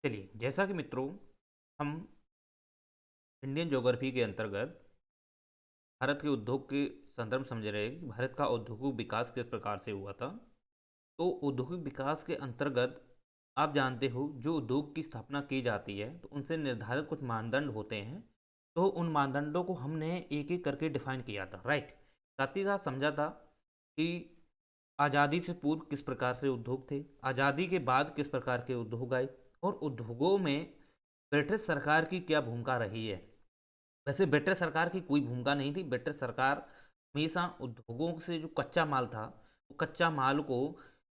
चलिए, जैसा कि मित्रों हम इंडियन ज्योग्राफी के अंतर्गत भारत के उद्योग के संदर्भ समझ रहे हैं कि भारत का औद्योगिक विकास किस प्रकार से हुआ था। तो औद्योगिक विकास के अंतर्गत आप जानते हो जो उद्योग की स्थापना की जाती है तो उनसे निर्धारित कुछ मानदंड होते हैं। तो उन मानदंडों को हमने एक एक करके डिफाइन किया था, राइट। साथ ही साथ समझा था कि आज़ादी से पूर्व किस प्रकार से उद्योग थे, आज़ादी के बाद किस प्रकार के उद्योग आए और उद्योगों में ब्रिटिश सरकार की क्या भूमिका रही है। वैसे ब्रिटिश सरकार की कोई भूमिका नहीं थी। ब्रिटिश सरकार हमेशा उद्योगों से जो कच्चा माल था वो कच्चा माल को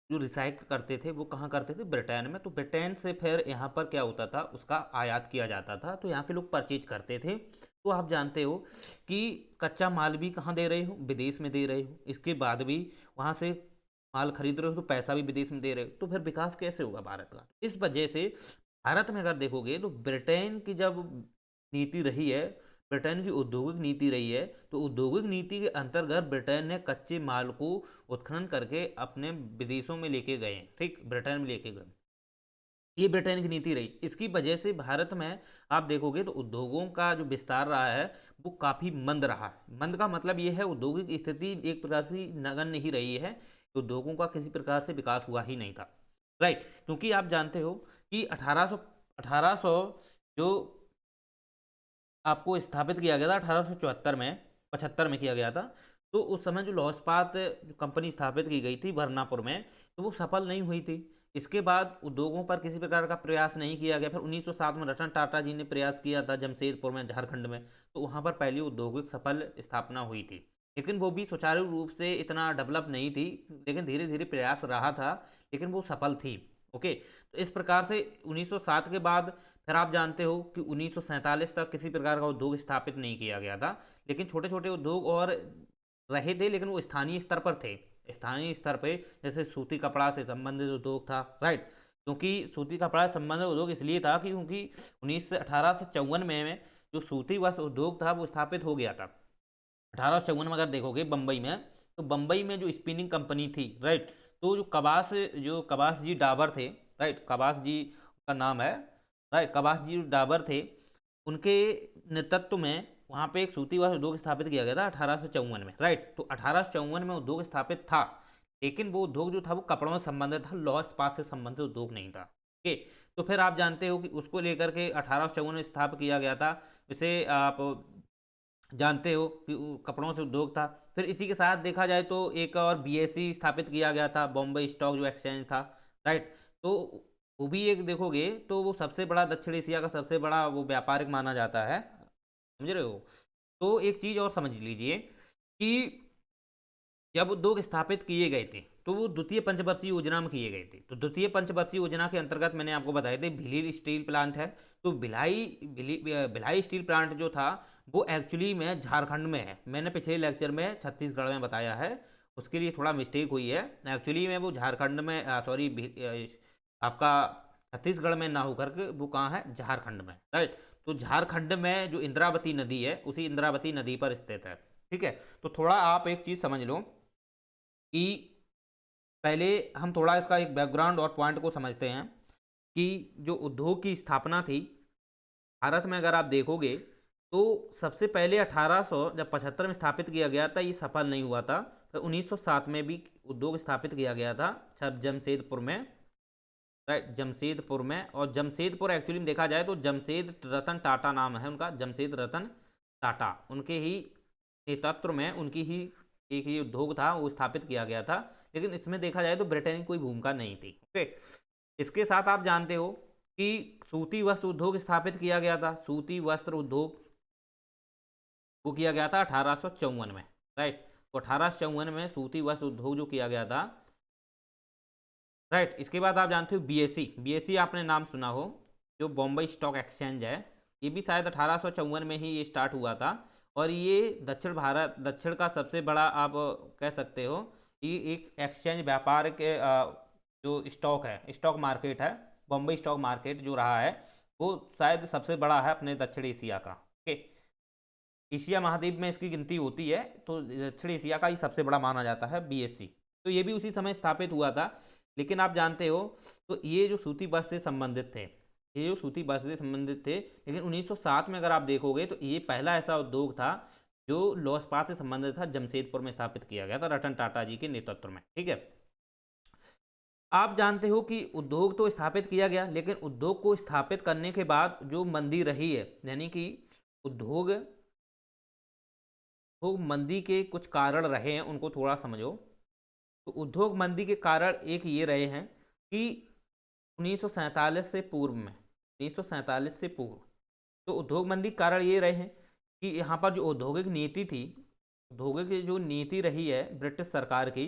जो रिसाइकिल करते थे वो कहाँ करते थे, ब्रिटेन में। तो ब्रिटेन से फिर यहाँ पर क्या होता था, उसका आयात किया जाता था तो यहाँ के लोग परचेज करते थे। तो आप जानते हो कि कच्चा माल भी कहाँ दे रहे हो, विदेश में दे रहे हो। इसके बाद भी वहाँ से माल खरीद रहे हो तो पैसा भी विदेश में दे रहे हो, तो फिर विकास कैसे होगा भारत का। इस वजह से भारत में अगर देखोगे तो ब्रिटेन की जब नीति रही है, ब्रिटेन की औद्योगिक नीति रही है, तो औद्योगिक नीति के अंतर्गत ब्रिटेन ने कच्चे माल को उत्खनन करके अपने विदेशों में लेके गए, ठीक, ब्रिटेन में लेके गए। ये ब्रिटेन की नीति रही। इसकी वजह से भारत में आप देखोगे तो उद्योगों का जो विस्तार रहा है वो काफ़ी मंद रहा है। मंद का मतलब ये है औद्योगिक स्थिति एक प्रकार से नगण्य ही रही है। उद्योगों का किसी प्रकार से विकास हुआ ही नहीं था, राइट। क्योंकि आप जानते हो कि 1800 जो आपको स्थापित किया गया था 1874 में, 75 में किया गया था। तो उस समय जो लौह इस्पात जो कंपनी स्थापित की गई थी बरनापुर में, तो वो सफल नहीं हुई थी। इसके बाद उद्योगों पर किसी प्रकार का प्रयास नहीं किया गया। फिर 1907 में रतन टाटा जी ने प्रयास किया था जमशेदपुर में, झारखंड में। तो वहाँ पर पहली औद्योगिक सफल स्थापना हुई थी, लेकिन वो भी सुचारू रूप से इतना डेवलप नहीं थी। लेकिन धीरे धीरे प्रयास रहा था, लेकिन वो सफल थी। ओके, तो इस प्रकार से 1907 के बाद फिर आप जानते हो कि 1947 तक किसी प्रकार का उद्योग स्थापित नहीं किया गया था। लेकिन छोटे छोटे उद्योग और रहे थे, लेकिन वो स्थानीय स्तर पर थे। स्थानीय स्तर पे जैसे सूती कपड़ा से संबंधित उद्योग था, राइट। क्योंकि सूती कपड़ा से संबंधित उद्योग इसलिए था कि क्योंकि 1854 में जो सूती वस्त्र उद्योग था वो स्थापित हो गया था। 1854 में अगर देखोगे बम्बई में, तो बम्बई में जो स्पिनिंग कंपनी थी, राइट। तो जो कबास जी डाबर थे, राइट, कबास जी का नाम है, राइट, कबास जी डाबर थे, उनके नेतृत्व में वहाँ पे एक सूती वस्त्र उद्योग स्थापित किया गया था 1854 में, राइट। तो 1854 में उद्योग स्थापित था, लेकिन वो उद्योग जो था वो कपड़ों से संबंधित था, लौह इस्पात से संबंधित उद्योग नहीं था। ओके, तो फिर आप जानते हो कि उसको लेकर के 1854 में स्थापित किया गया था। इसे आप जानते हो कि कपड़ों से उद्योग था। फिर इसी के साथ देखा जाए तो एक और बीएसई स्थापित किया गया था, बॉम्बे स्टॉक जो एक्सचेंज था, राइट। तो वो भी एक देखोगे तो वो सबसे बड़ा दक्षिण एशिया का सबसे बड़ा वो व्यापारिक माना जाता है, समझ रहे हो। तो एक चीज़ और समझ लीजिए कि जब उद्योग स्थापित किए गए थे तो वो द्वितीय पंचवर्षीय योजना में किए गए थे। तो द्वितीय पंचवर्षीय योजना के अंतर्गत मैंने आपको बताया थे भिलाई स्टील प्लांट है। तो भिलाई स्टील प्लांट जो था वो एक्चुअली में झारखंड में है। मैंने पिछले लेक्चर में छत्तीसगढ़ में बताया है, उसके लिए थोड़ा मिस्टेक हुई है। एक्चुअली में वो झारखंड में, सॉरी, आपका छत्तीसगढ़ में ना होकर के वो कहाँ है, झारखंड में, राइट। तो झारखंड में जो इंद्रावती नदी है उसी इंद्रावती नदी पर स्थित है, ठीक है। तो थोड़ा आप एक चीज़ समझ लो कि पहले हम थोड़ा इसका एक बैकग्राउंड और पॉइंट को समझते हैं कि जो उद्योग की स्थापना थी भारत में, अगर आप देखोगे तो सबसे पहले 1800 जब 75 में स्थापित किया गया था, ये सफल नहीं हुआ था। फिर 1907 में भी उद्योग स्थापित किया गया था, सब जमशेदपुर में, राइट, जमशेदपुर में। और जमशेदपुर एक्चुअली में देखा जाए तो जमशेद रतन टाटा नाम है उनका, जमशेद रतन टाटा, उनके ही नेतृत्व में उनकी ही एक ही उद्योग था वो स्थापित किया गया था। लेकिन इसमें देखा जाए तो ब्रिटेन की कोई भूमिका नहीं थी, ओके। इसके साथ आप जानते हो कि सूती वस्त्र उद्योग स्थापित किया गया था। सूती वस्त्र उद्योग वो किया गया था 1854 में, राइट। तो 1854 में सूती वस्त्र उद्योग जो किया गया था, राइट। इसके बाद आप जानते हो बीएसई, बीएसई आपने नाम सुना हो, जो बॉम्बे स्टॉक एक्सचेंज है। ये भी शायद 1854 में ही ये स्टार्ट हुआ था। और ये दक्षिण का सबसे बड़ा आप कह सकते हो ये एक एक्सचेंज व्यापार के जो स्टॉक है, स्टॉक मार्केट है, बॉम्बे स्टॉक मार्केट जो रहा है वो शायद सबसे बड़ा है अपने दक्षिण एशिया का, ओके। एशिया महाद्वीप में इसकी गिनती होती है, तो दक्षिण एशिया का ही सबसे बड़ा माना जाता है बीएससी। तो ये भी उसी समय स्थापित हुआ था। लेकिन आप जानते हो तो ये जो सूती वस्त्र से संबंधित थे, ये जो सूती वस्त्र से संबंधित थे, लेकिन 1907 में अगर आप देखोगे तो ये पहला ऐसा उद्योग था जो लौह इस्पात से संबंधित था, जमशेदपुर में स्थापित किया गया था रतन टाटा जी के नेतृत्व में। ठीक है, आप जानते हो कि उद्योग तो स्थापित किया गया, लेकिन उद्योग को स्थापित करने के बाद जो मंदी रही है, यानी कि उद्योग उद्योग मंदी के कुछ कारण रहे हैं, उनको थोड़ा समझो। तो उद्योग मंदी के कारण एक ये रहे हैं कि 1947 से पूर्व में, 1947 से पूर्व तो उद्योग मंदी के कारण ये रहे हैं कि यहाँ पर जो औद्योगिक नीति थी, औद्योगिक जो नीति रही है ब्रिटिश सरकार की,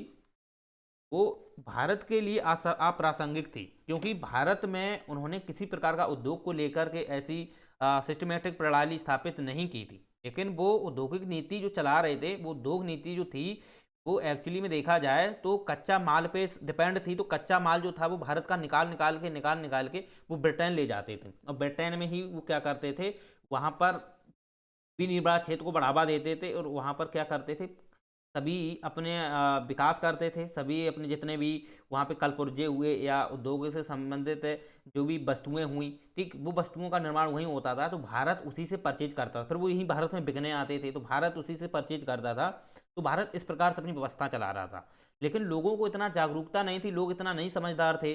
वो भारत के लिए अप्रासंगिक थी, क्योंकि भारत में उन्होंने किसी प्रकार का उद्योग को लेकर के ऐसी सिस्टमेटिक प्रणाली स्थापित नहीं की थी। लेकिन वो औद्योगिक नीति जो चला रहे थे, वो उद्योग नीति जो थी वो एक्चुअली में देखा जाए तो कच्चा माल पे डिपेंड थी। तो कच्चा माल जो था वो भारत का निकाल के वो ब्रिटेन ले जाते थे, और ब्रिटेन में ही वो क्या करते थे, वहाँ पर विनिर्माण क्षेत्र को बढ़ावा देते थे, और वहाँ पर क्या करते थे, सभी अपने विकास करते थे। सभी अपने जितने भी वहाँ पे कलपुर्जे हुए या उद्योग से संबंधित जो भी वस्तुएं हुई, ठीक, वो वस्तुओं का निर्माण वहीं होता था, तो भारत उसी से परचेज करता था। फिर वो यहीं भारत में बिकने आते थे, तो भारत उसी से परचेज करता था। तो भारत इस प्रकार से अपनी व्यवस्था चला रहा था। लेकिन लोगों को इतना जागरूकता नहीं थी, लोग इतना नहीं समझदार थे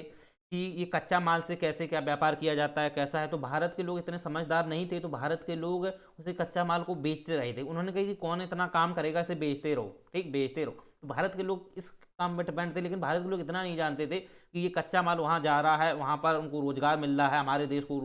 कि ये कच्चा माल से कैसे क्या व्यापार किया जाता है, कैसा है। तो भारत के लोग इतने समझदार नहीं थे, तो भारत के लोग उसे कच्चा माल को बेचते रहे थे। उन्होंने कहा कि कौन इतना काम करेगा, इसे बेचते रहो, ठीक, बेचते रहो। तो भारत के लोग इस काम में डिपेंड थे, लेकिन भारत के लोग इतना नहीं जानते थे कि ये कच्चा माल वहाँ जा रहा है, वहाँ पर उनको रोजगार मिल रहा है, हमारे देश को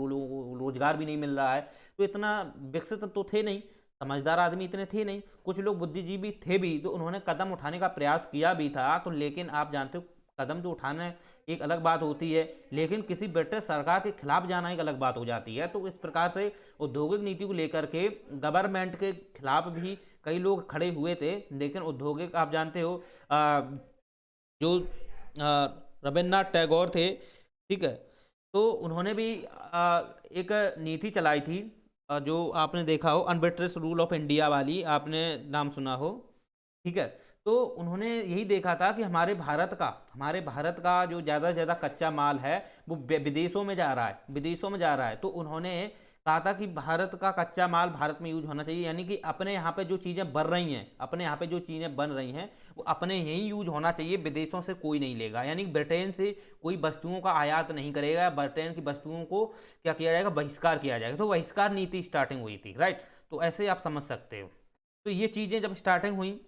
रोजगार भी नहीं मिल रहा है। तो इतना विकसित तो थे नहीं, समझदार आदमी इतने थे नहीं। कुछ लोग बुद्धिजीवी थे भी, तो उन्होंने कदम उठाने का प्रयास किया भी था। तो लेकिन आप जानते हो, कदम जो उठाना एक अलग बात होती है, लेकिन किसी ब्रिटिश सरकार के खिलाफ जाना एक अलग बात हो जाती है। तो इस प्रकार से औद्योगिक नीति को लेकर के गवर्नमेंट के खिलाफ भी कई लोग खड़े हुए थे। लेकिन औद्योगिक, आप जानते हो जो रविन्द्रनाथ टैगोर थे, ठीक है, तो उन्होंने भी एक नीति चलाई थी, जो आपने देखा हो, अनब्रिटिश रूल ऑफ इंडिया वाली, आपने नाम सुना हो, ठीक है। तो उन्होंने यही देखा था कि हमारे भारत का जो ज़्यादा से ज़्यादा कच्चा माल है वो विदेशों में जा रहा है, विदेशों में जा रहा है। तो उन्होंने कहा था कि भारत का कच्चा माल भारत में यूज होना चाहिए, यानी कि अपने यहाँ पे जो चीज़ें बन रही हैं, अपने यहाँ पे जो चीज़ें बन रही हैं वो अपने यहीं यूज होना चाहिए, विदेशों से कोई नहीं लेगा। यानी ब्रिटेन से कोई वस्तुओं का आयात नहीं करेगा, ब्रिटेन की वस्तुओं को क्या किया जाएगा, बहिष्कार किया जाएगा। तो बहिष्कार नीति स्टार्टिंग हुई थी, राइट। तो ऐसे आप समझ सकते हो। तो ये चीज़ें जब स्टार्टिंग हुई,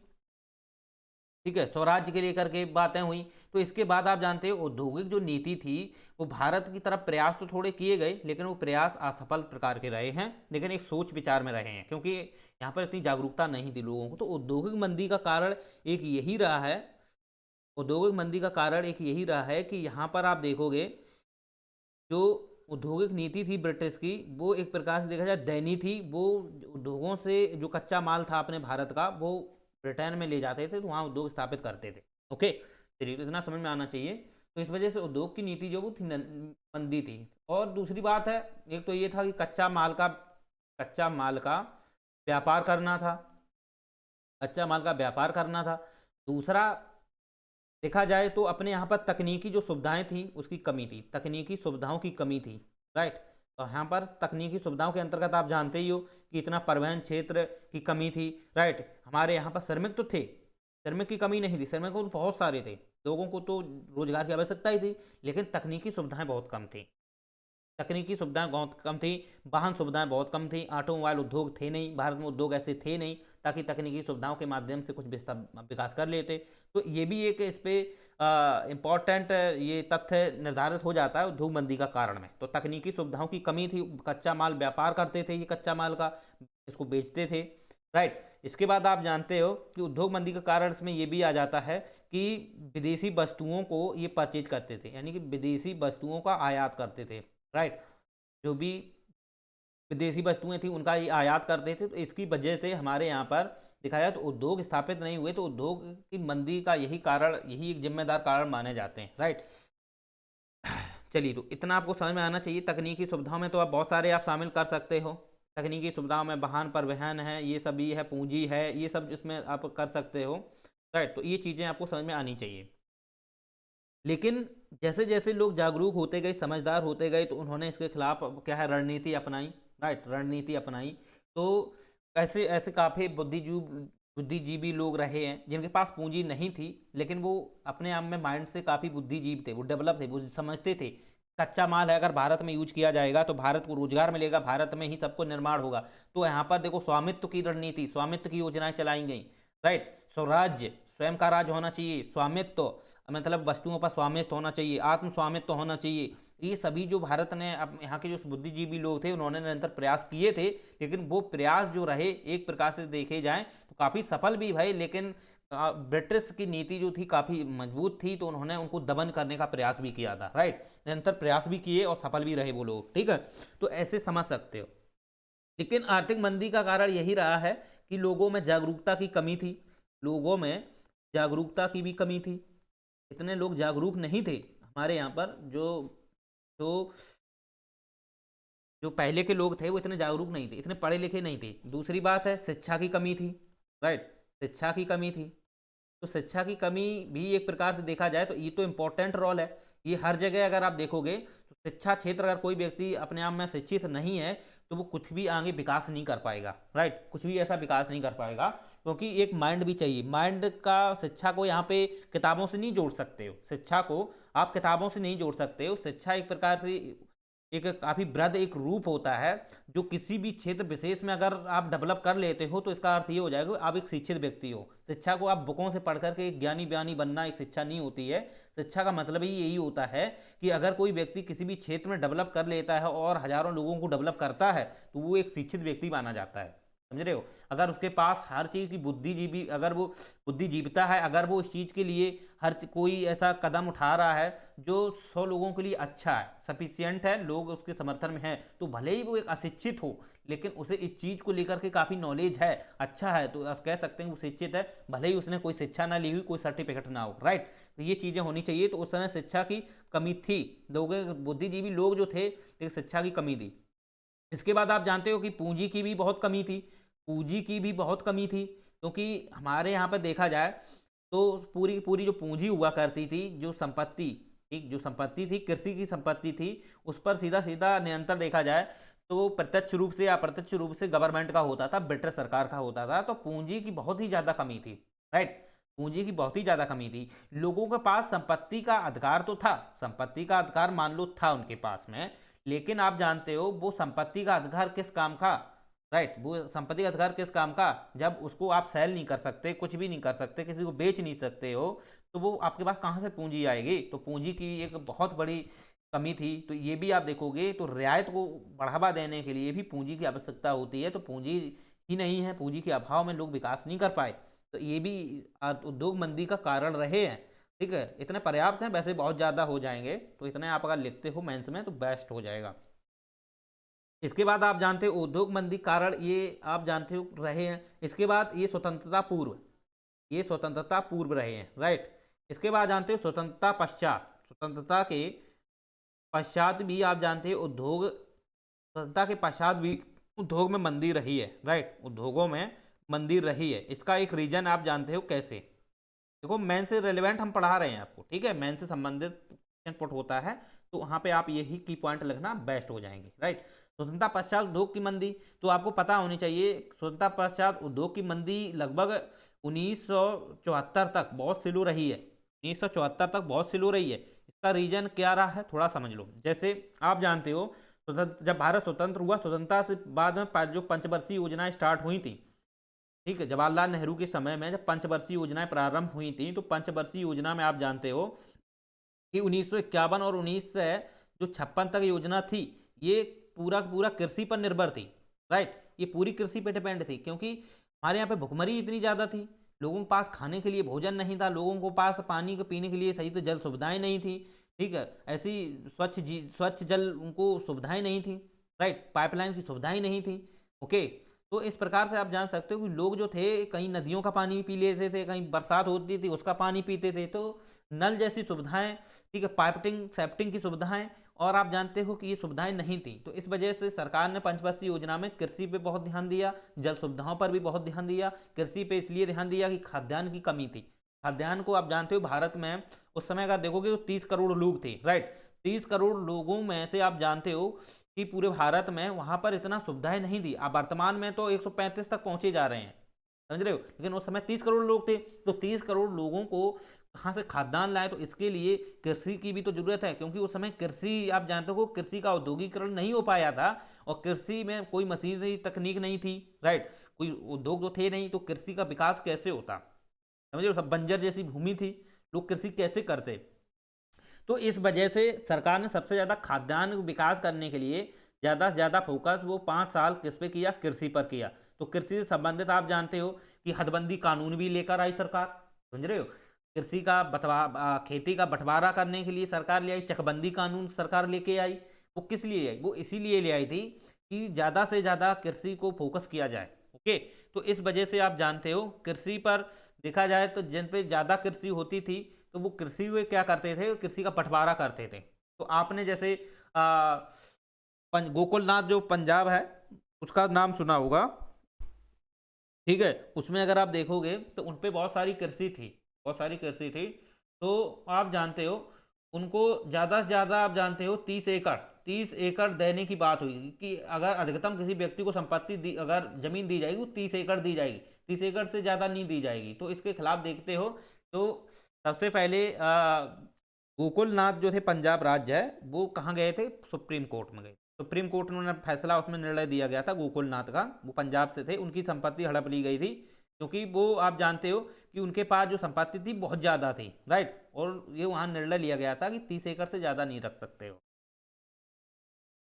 ठीक है, स्वराज्य के लेकर के बातें हुई, तो इसके बाद आप जानते हो औद्योगिक जो नीति थी वो भारत की तरफ प्रयास तो थोड़े किए गए, लेकिन वो प्रयास असफल प्रकार के रहे हैं, लेकिन एक सोच विचार में रहे हैं, क्योंकि यहाँ पर इतनी जागरूकता नहीं थी लोगों को। तो औद्योगिक मंदी का कारण एक यही रहा है, औद्योगिक मंदी का कारण एक यही रहा है कि यहाँ पर आप देखोगे जो औद्योगिक नीति थी ब्रिटिश की, वो एक प्रकार से देखा जाए दयनीय थी। वो उद्योगों से जो कच्चा माल था अपने भारत का, वो ब्रिटेन में ले जाते थे, तो वहाँ उद्योग स्थापित करते थे। ओके, चलिए, तो इतना समझ में आना चाहिए। तो इस वजह से उद्योग की नीति जो वो थी मंदी थी। और दूसरी बात है, एक तो ये था कि कच्चा माल का व्यापार करना था, कच्चा माल का व्यापार करना था। दूसरा देखा जाए तो अपने यहाँ पर तकनीकी जो सुविधाएं थी उसकी कमी थी, तकनीकी सुविधाओं की कमी थी, राइट। तो यहाँ पर तकनीकी सुविधाओं के अंतर्गत आप जानते ही हो कि इतना परिवहन क्षेत्र की कमी थी, राइट। हमारे यहाँ पर श्रमिक तो थे, श्रमिक की कमी नहीं थी, श्रमिक तो बहुत सारे थे, लोगों को तो रोजगार की आवश्यकता ही थी, लेकिन तकनीकी सुविधाएं बहुत कम थी, तकनीकी सुविधाएं बहुत कम थी, वाहन सुविधाएं बहुत कम थी, ऑटोमोबाइल उद्योग थे नहीं, भारत में उद्योग ऐसे थे नहीं ताकि तकनीकी सुविधाओं के माध्यम से कुछ विकास कर लेते। तो ये भी एक इस पे इम्पॉर्टेंट ये तथ्य निर्धारित हो जाता है उद्योग मंदी का कारण में। तो तकनीकी सुविधाओं की कमी थी, कच्चा माल व्यापार करते थे, ये कच्चा माल का इसको बेचते थे, राइट। इसके बाद आप जानते हो कि उद्योग मंदी का कारण इसमें ये भी आ जाता है कि विदेशी वस्तुओं को ये परचेज करते थे, यानी कि विदेशी वस्तुओं का आयात करते थे, राइट। जो भी विदेशी वस्तुएं थी उनका ये आयात करते थे। तो इसकी वजह से हमारे यहाँ पर दिखाया तो उद्योग स्थापित नहीं हुए। तो उद्योग की मंदी का यही कारण, यही एक जिम्मेदार कारण माने जाते हैं, राइट। चलिए, तो इतना आपको समझ में आना चाहिए। तकनीकी सुविधाओं में तो आप बहुत सारे आप शामिल कर सकते हो, तकनीकी सुविधाओं में वाहन परिवहन है, ये सब ये है, पूंजी है, ये सब इसमें आप कर सकते हो, राइट। तो ये चीज़ें आपको समझ में आनी चाहिए। लेकिन जैसे जैसे लोग जागरूक होते गए, समझदार होते गए, तो उन्होंने इसके खिलाफ क्या है रणनीति अपनाई, राइट, रणनीति अपनाई। तो ऐसे ऐसे काफ़ी बुद्धिजीवी लोग रहे हैं जिनके पास पूंजी नहीं थी, लेकिन वो अपने आप में माइंड से काफ़ी बुद्धिजीवी थे, वो डेवलप थे, वो समझते थे कच्चा माल है अगर भारत में यूज किया जाएगा तो भारत को रोजगार मिलेगा, भारत में ही सबको निर्माण होगा। तो यहाँ पर देखो स्वामित्व की रणनीति, स्वामित्व की योजनाएं चलाई गई, राइट। स्वराज्य, स्वयं का राज्य होना चाहिए, स्वामित्व मतलब वस्तुओं पर स्वामित्व होना चाहिए, आत्म स्वामित्व होना चाहिए। ये सभी जो भारत ने अब यहाँ के जो बुद्धिजीवी लोग थे उन्होंने निरंतर प्रयास किए थे, लेकिन वो प्रयास जो रहे एक प्रकार से देखे जाएं तो काफ़ी सफल भी भले, लेकिन ब्रिटिश की नीति जो थी काफ़ी मजबूत थी, तो उन्होंने उनको दमन करने का प्रयास भी किया था, राइट। निरंतर प्रयास भी किए और सफल भी रहे वो लोग, ठीक है। तो ऐसे समझ सकते हो। लेकिन आर्थिक मंदी का कारण यही रहा है कि लोगों में जागरूकता की कमी थी, लोगों में जागरूकता की भी कमी थी। इतने लोग जागरूक नहीं थे हमारे यहाँ पर, जो जो जो पहले के लोग थे वो इतने जागरूक नहीं थे, इतने पढ़े लिखे नहीं थे। दूसरी बात है शिक्षा की कमी थी, राइट, शिक्षा की कमी थी। तो शिक्षा की कमी भी एक प्रकार से देखा जाए तो ये तो इम्पोर्टेंट रोल है, ये हर जगह अगर आप देखोगे तो शिक्षा क्षेत्र अगर कोई व्यक्ति अपने आप में शिक्षित नहीं है तो वो कुछ भी आगे विकास नहीं कर पाएगा, राइट, कुछ भी ऐसा विकास नहीं कर पाएगा, क्योंकि एक माइंड भी चाहिए। माइंड का शिक्षा को यहाँ पे किताबों से नहीं जोड़ सकते हो, शिक्षा को आप किताबों से नहीं जोड़ सकते हो। शिक्षा एक प्रकार से एक काफ़ी वृहद एक रूप होता है, जो किसी भी क्षेत्र विशेष में अगर आप डेवलप कर लेते हो तो इसका अर्थ ये हो जाएगा आप एक शिक्षित व्यक्ति हो। शिक्षा को आप बुकों से पढ़ करके एक ज्ञानी व्यानी बनना एक शिक्षा नहीं होती है। शिक्षा का मतलब ही यही होता है कि अगर कोई व्यक्ति किसी भी क्षेत्र में डेवलप कर लेता है और हजारों लोगों को डेवलप करता है तो वो एक शिक्षित व्यक्ति माना जाता है, समझ रहे हो। अगर उसके पास हर चीज़ की बुद्धिजीवी, अगर वो बुद्धिजीविता है, अगर वो इस चीज़ के लिए कोई ऐसा कदम उठा रहा है जो 100 लोगों के लिए अच्छा है, सफिशियंट है, लोग उसके समर्थन में हैं, तो भले ही वो एक अशिक्षित हो लेकिन उसे इस चीज़ को लेकर के काफ़ी नॉलेज है, अच्छा है, तो आप कह सकते हैं वो शिक्षित है, भले ही उसने कोई शिक्षा ना ली हुई, कोई सर्टिफिकेट ना हो, राइट। तो ये चीज़ें होनी चाहिए। तो उस समय शिक्षा की कमी थी, लोगों बुद्धिजीवी लोग जो थे लेकिन शिक्षा की कमी थी। इसके बाद आप जानते हो कि पूंजी की भी बहुत कमी थी, पूंजी की भी बहुत कमी थी, क्योंकि हमारे यहाँ पर देखा जाए तो पूरी पूरी जो पूंजी हुआ करती थी, जो संपत्ति, ठीक, जो संपत्ति थी, कृषि की संपत्ति थी, उस पर सीधा सीधा नियंत्रण देखा जाए तो प्रत्यक्ष रूप से या अप्रत्यक्ष रूप से गवर्नमेंट का होता था, ब्रिटिश सरकार का होता था। तो पूंजी की बहुत ही ज़्यादा कमी थी, राइट, पूंजी की बहुत ही ज़्यादा कमी थी। लोगों के पास संपत्ति का अधिकार तो था, संपत्ति का अधिकार मान लो था उनके पास में, लेकिन आप जानते हो वो संपत्ति का अधिकार किस काम का, राइट, वो संपत्ति का अधिकार किस काम का, जब उसको आप सेल नहीं कर सकते, कुछ भी नहीं कर सकते, किसी को बेच नहीं सकते हो, तो वो आपके पास कहाँ से पूंजी आएगी। तो पूंजी की एक बहुत बड़ी कमी थी। तो ये भी आप देखोगे तो रियायत को बढ़ावा देने के लिए भी पूंजी की आवश्यकता होती है, तो पूंजी ही नहीं है, पूंजी के अभाव में लोग विकास नहीं कर पाए। तो ये भी उद्योग मंदी का कारण रहे हैं, ठीक है। इतने पर्याप्त हैं, वैसे बहुत ज़्यादा हो जाएंगे, तो इतने आप अगर लिखते हो मेंस में तो बेस्ट हो जाएगा। इसके बाद आप जानते हो उद्योग मंदी कारण ये आप जानते हो रहे हैं। इसके बाद ये स्वतंत्रता पूर्व, ये स्वतंत्रता पूर्व रहे हैं, राइट। इसके बाद जानते हो स्वतंत्रता पश्चात, स्वतंत्रता के पश्चात भी आप जानते हो उद्योग, स्वतंत्रता के पश्चात भी उद्योग में मंदी रही है, राइट, उद्योगों में मंदी रही है। इसका एक रीजन आप जानते हो कैसे, देखो मेन से रिलेवेंट हम पढ़ा रहे हैं आपको, ठीक है, मेन से संबंधित इनपुट होता है, तो वहाँ पे आप यही की पॉइंट लिखना बेस्ट हो जाएंगे, राइट। स्वतंत्रता पश्चात उद्योग की मंदी, तो आपको पता होनी चाहिए स्वतंत्रता पश्चात उद्योग की मंदी लगभग 1974 तक बहुत स्लो रही है, 1974 तक बहुत स्लो रही है। इसका रीजन क्या रहा है थोड़ा समझ लो। जैसे आप जानते हो स्वतंत्र, जब भारत स्वतंत्र हुआ, स्वतंत्रता से बाद में जो पंचवर्षीय योजनाएं स्टार्ट हुई थी, ठीक है, जवाहरलाल नेहरू के समय में जब पंचवर्षीय योजनाएं प्रारंभ हुई थी, तो पंचवर्षीय योजना में आप जानते हो कि 1951 और 1956 तक योजना थी, ये पूरा पूरा कृषि पर निर्भर थी, राइट, ये पूरी कृषि पर डिपेंड थी, क्योंकि हमारे यहाँ पे भुखमरी इतनी ज़्यादा थी, लोगों के पास खाने के लिए भोजन नहीं था, लोगों को पास पानी को पीने के लिए सही तो जल सुविधाएं नहीं थी, ठीक है, ऐसी स्वच्छ जल उनको सुविधाएं नहीं थी, राइट, पाइपलाइन की सुविधाएं नहीं थी, ओके। तो इस प्रकार से आप जान सकते हो कि लोग जो थे कहीं नदियों का पानी भी पी लेते थे, कहीं बरसात होती थी उसका पानी पीते थे, तो नल जैसी सुविधाएं, ठीक है, पाइपिंग सेफ्टिंग की सुविधाएं, और आप जानते हो कि ये सुविधाएं नहीं थी। तो इस वजह से सरकार ने पंचवर्षीय योजना में कृषि पे बहुत ध्यान दिया, जल सुविधाओं पर भी बहुत ध्यान दिया। कृषि पे इसलिए ध्यान दिया कि खाद्यान्न की कमी थी, खाद्यान्न को आप जानते हो भारत में उस समय अगर देखोगे तो 30 करोड़ लोग थे, राइट। 30 करोड़ लोगों में से आप जानते हो कि पूरे भारत में वहां पर इतना सुविधाएं नहीं थी। अब वर्तमान में तो 135 तक पहुंचे जा रहे हैं, समझ रहे हो, लेकिन उस समय 30 करोड़ लोग थे। तो 30 करोड़ लोगों को कहाँ से खाद्यान्न लाए, तो इसके लिए कृषि की भी तो जरूरत है, क्योंकि उस समय कृषि आप जानते हो कृषि का औद्योगिकरण नहीं हो पाया था, और कृषि में कोई मशीनरी तकनीक नहीं थी, राइट, कोई उद्योग तो थे नहीं, तो कृषि का विकास कैसे होता, समझे, सब बंजर जैसी भूमि थी, लोग कृषि कैसे करते। तो इस वजह से सरकार ने सबसे ज़्यादा खाद्यान्न विकास करने के लिए ज़्यादा से ज़्यादा फोकस वो 5 साल किस पे किया, कृषि पर किया। तो कृषि से संबंधित आप जानते हो कि हदबंदी कानून भी लेकर आई सरकार, समझ रहे हो, कृषि का खेती का बंटवारा करने के लिए सरकार ले आई, चकबंदी कानून सरकार लेके आई। वो किस लिए आई, वो इसीलिए ले आई थी कि ज़्यादा से ज़्यादा कृषि को फोकस किया जाए। ओके, तो इस वजह से आप जानते हो कृषि पर देखा जाए तो जिन पे ज़्यादा कृषि होती थी तो वो कृषि वे क्या करते थे, कृषि का बंटवारा करते थे। तो आपने जैसे गोकुलनाथ जो पंजाब है उसका नाम सुना होगा, ठीक है, उसमें अगर आप देखोगे तो उन पे बहुत सारी कृषि थी, बहुत सारी कृषि थी। तो आप जानते हो उनको ज़्यादा से ज़्यादा आप जानते हो 30 एकड़, 30 एकड़ देने की बात हुई कि अगर अधिकतम किसी व्यक्ति को संपत्ति दी, अगर जमीन दी जाएगी वो 30 एकड़ दी जाएगी, 30 एकड़ से ज़्यादा नहीं दी जाएगी। तो इसके खिलाफ देखते हो तो सबसे पहले गोकुलनाथ जो थे पंजाब राज्य है वो कहाँ गए थे, सुप्रीम कोर्ट में गए। सुप्रीम कोर्ट ने फैसला उसमें निर्णय दिया गया था गोकुलनाथ का, वो पंजाब से थे, उनकी संपत्ति हड़प ली गई थी, क्योंकि वो आप जानते हो कि उनके पास जो संपत्ति थी बहुत ज़्यादा थी, राइट, और ये वहाँ निर्णय लिया गया था कि 30 एकड़ से ज़्यादा नहीं रख सकते हो।